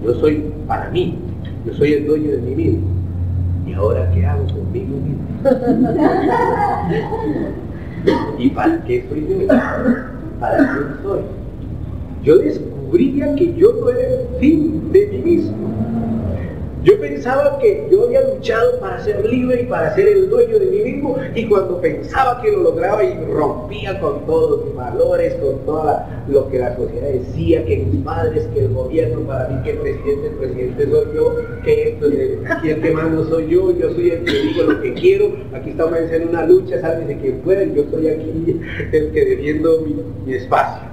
yo soy para mí, yo soy el dueño de mí mismo. ¿y ahora qué hago conmigo mismo? ¿Y para qué soy yo? ¿Para quién soy? Yo descubría que yo no era el fin de mí mismo. Yo pensaba que yo había luchado para ser libre y para ser el dueño de mí mismo, y cuando pensaba que lo lograba y rompía con todos mis valores, con todo lo que la sociedad decía, que mis padres, que el gobierno, para mí que el presidente soy yo, que esto, aquí el que mando soy yo soy el que digo lo que quiero, aquí estamos en una lucha, sálvese quien pueda, y yo estoy aquí el que defiendo mi espacio.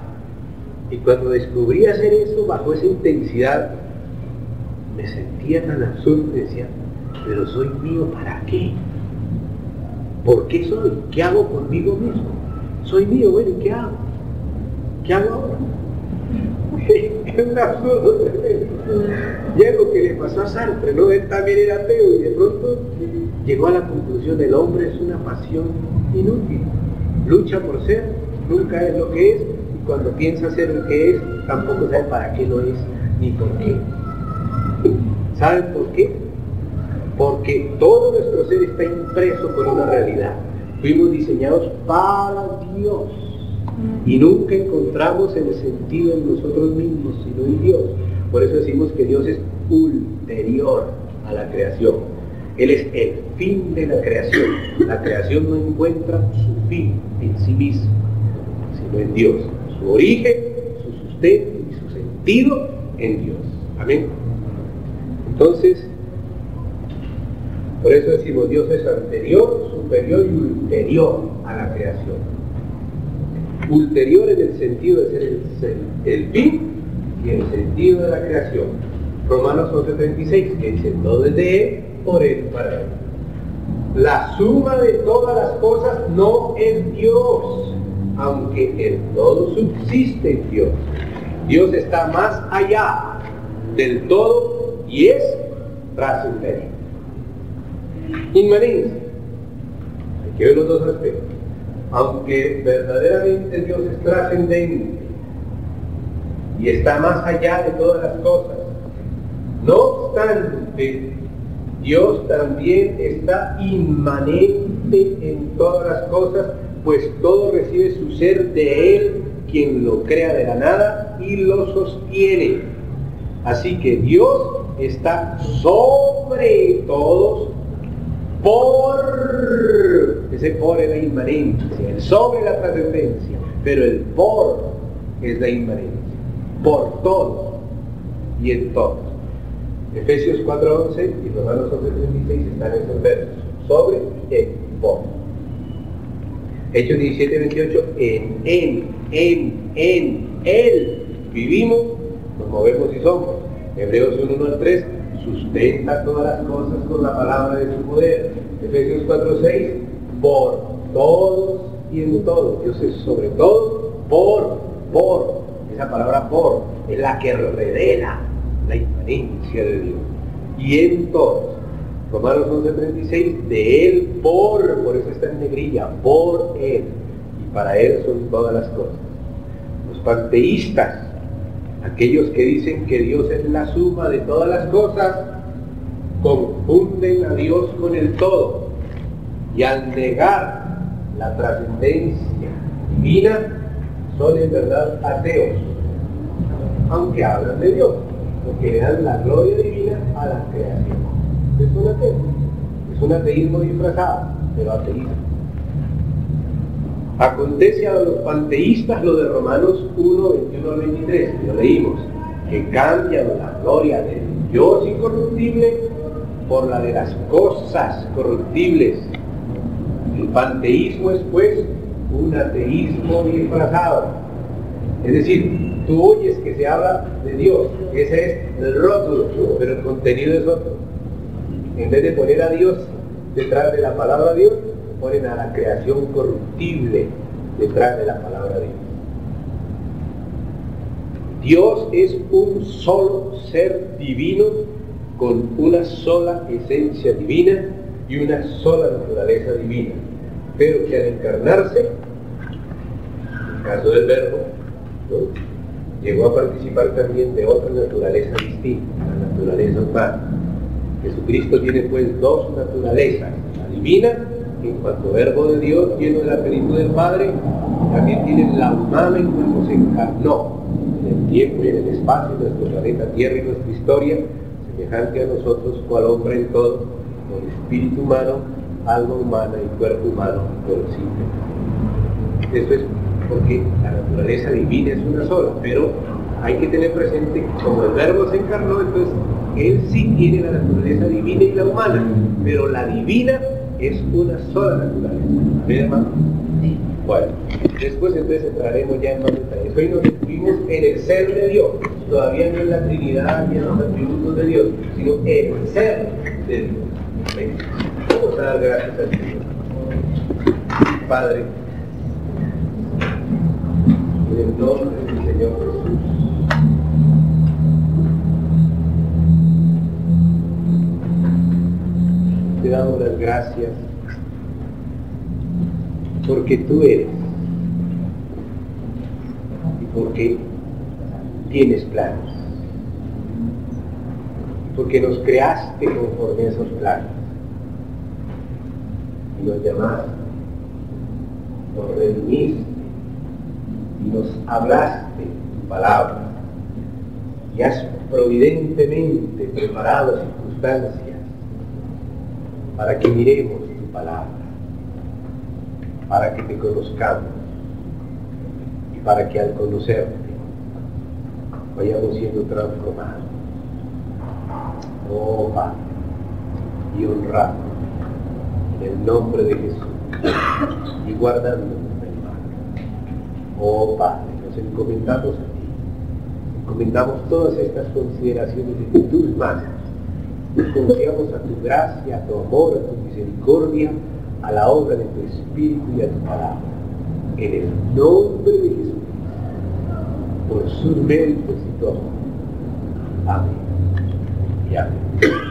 Y cuando descubrí hacer eso bajo esa intensidad, me sentía tan absurdo y decía, pero soy mío ¿para qué? ¿Por qué soy? ¿Qué hago conmigo mismo? Soy mío, bueno, ¿y qué hago? ¿Qué hago ahora? Es un absurdo tremendo. Y es lo que le pasó a Sartre, ¿no? Él también era ateo y de pronto llegó a la conclusión, el hombre es una pasión inútil. Lucha por ser, nunca es lo que es, y cuando piensa ser lo que es, tampoco sabe para qué lo es, ni por qué. ¿Saben por qué? Porque todo nuestro ser está impreso con una realidad. Fuimos diseñados para Dios y nunca encontramos el sentido en nosotros mismos, sino en Dios. Por eso decimos que Dios es ulterior a la creación. Él es el fin de la creación. La creación no encuentra su fin en sí misma, sino en Dios. Su origen, su sustento y su sentido en Dios. Amén. Entonces, por eso decimos, Dios es anterior, superior y ulterior a la creación. Ulterior en el sentido de ser el fin y en el sentido de la creación. Romanos 11:36, que dice, todo es de Él, por Él, para Él. La suma de todas las cosas no es Dios, aunque el todo subsiste en Dios. Dios está más allá del todo y es trascendente. Inmanencia. Hay que ver los dos aspectos. Aunque verdaderamente Dios es trascendente y está más allá de todas las cosas, no obstante, Dios también está inmanente en todas las cosas, pues todo recibe su ser de Él, quien lo crea de la nada y lo sostiene. Así que Dios está sobre todos por, ese por es la inmanencia, el sobre la trascendencia, pero el por es la inmanencia, por todos y en todos. Efesios 4:11 y Romanos 11:36 están esos versos, sobre y en, por. Hechos 17:28, en Él vivimos, nos movemos y somos. Hebreos 1:1-3, sustenta todas las cosas con la palabra de su poder. Efesios 4:6, por todos y en todos. Dios es sobre todo, por. Esa palabra por es la que revela la inmanencia de Dios. Y en todos. Romanos 11:36, de Él por eso está en negrilla, por Él. Y para Él son todas las cosas. Los panteístas, aquellos que dicen que Dios es la suma de todas las cosas, confunden a Dios con el todo, y al negar la trascendencia divina son en verdad ateos, aunque hablan de Dios, porque le dan la gloria divina a la creación. Es un ateo, es un ateísmo disfrazado, pero ateísmo. Acontece a los panteístas lo de Romanos 1:21-23, lo leímos, que cambian la gloria del Dios incorruptible por la de las cosas corruptibles. El panteísmo es pues un ateísmo disfrazado. Es decir, tú oyes que se habla de Dios, ese es el rótulo, pero el contenido es otro. En vez de poner a Dios detrás de la palabra Dios, ponen a la creación corruptible detrás de la palabra de Dios. Dios es un solo ser divino con una sola esencia divina y una sola naturaleza divina, pero que al encarnarse, en el caso del Verbo, ¿no?, llegó a participar también de otra naturaleza distinta, la naturaleza humana. Jesucristo tiene pues dos naturalezas, la divina, que en cuanto verbo de Dios, lleno de la plenitud del Padre, también tiene la humana en cuanto se encarnó en el tiempo y en el espacio, en nuestro planeta Tierra y nuestra historia, semejante a nosotros, cual hombre en todo, con espíritu humano, alma humana y cuerpo humano por simple. Eso es porque la naturaleza divina es una sola, pero hay que tener presente que como el verbo se encarnó, entonces él sí tiene la naturaleza divina y la humana, pero la divina es una sola naturaleza. ¿Ven, hermano? Sí. Bueno, después entonces entraremos ya en más detalles. Hoy nos estuvimos en el ser de Dios, todavía no en la Trinidad ni en los atributos de Dios, sino en el ser de Dios. ¿Ven? Vamos a dar gracias al Señor. Padre, en el nombre del Señor Jesús, te damos las gracias porque tú eres y porque tienes planes y porque nos creaste conforme a esos planes y nos llamaste, nos redimiste y nos hablaste tu palabra y has providentemente preparado circunstancias para que miremos tu palabra, para que te conozcamos y para que al conocerte vayamos siendo transformados. Oh Padre, y honrado en el nombre de Jesús y guardando nuestra imagen. Oh Padre, nos encomendamos a ti, encomendamos todas estas consideraciones en tus manos. Nos confiamos a tu gracia, a tu amor, a tu misericordia, a la obra de tu Espíritu y a tu palabra. En el nombre de Jesús, por sus méritos y tu amor. Amén. Y amén.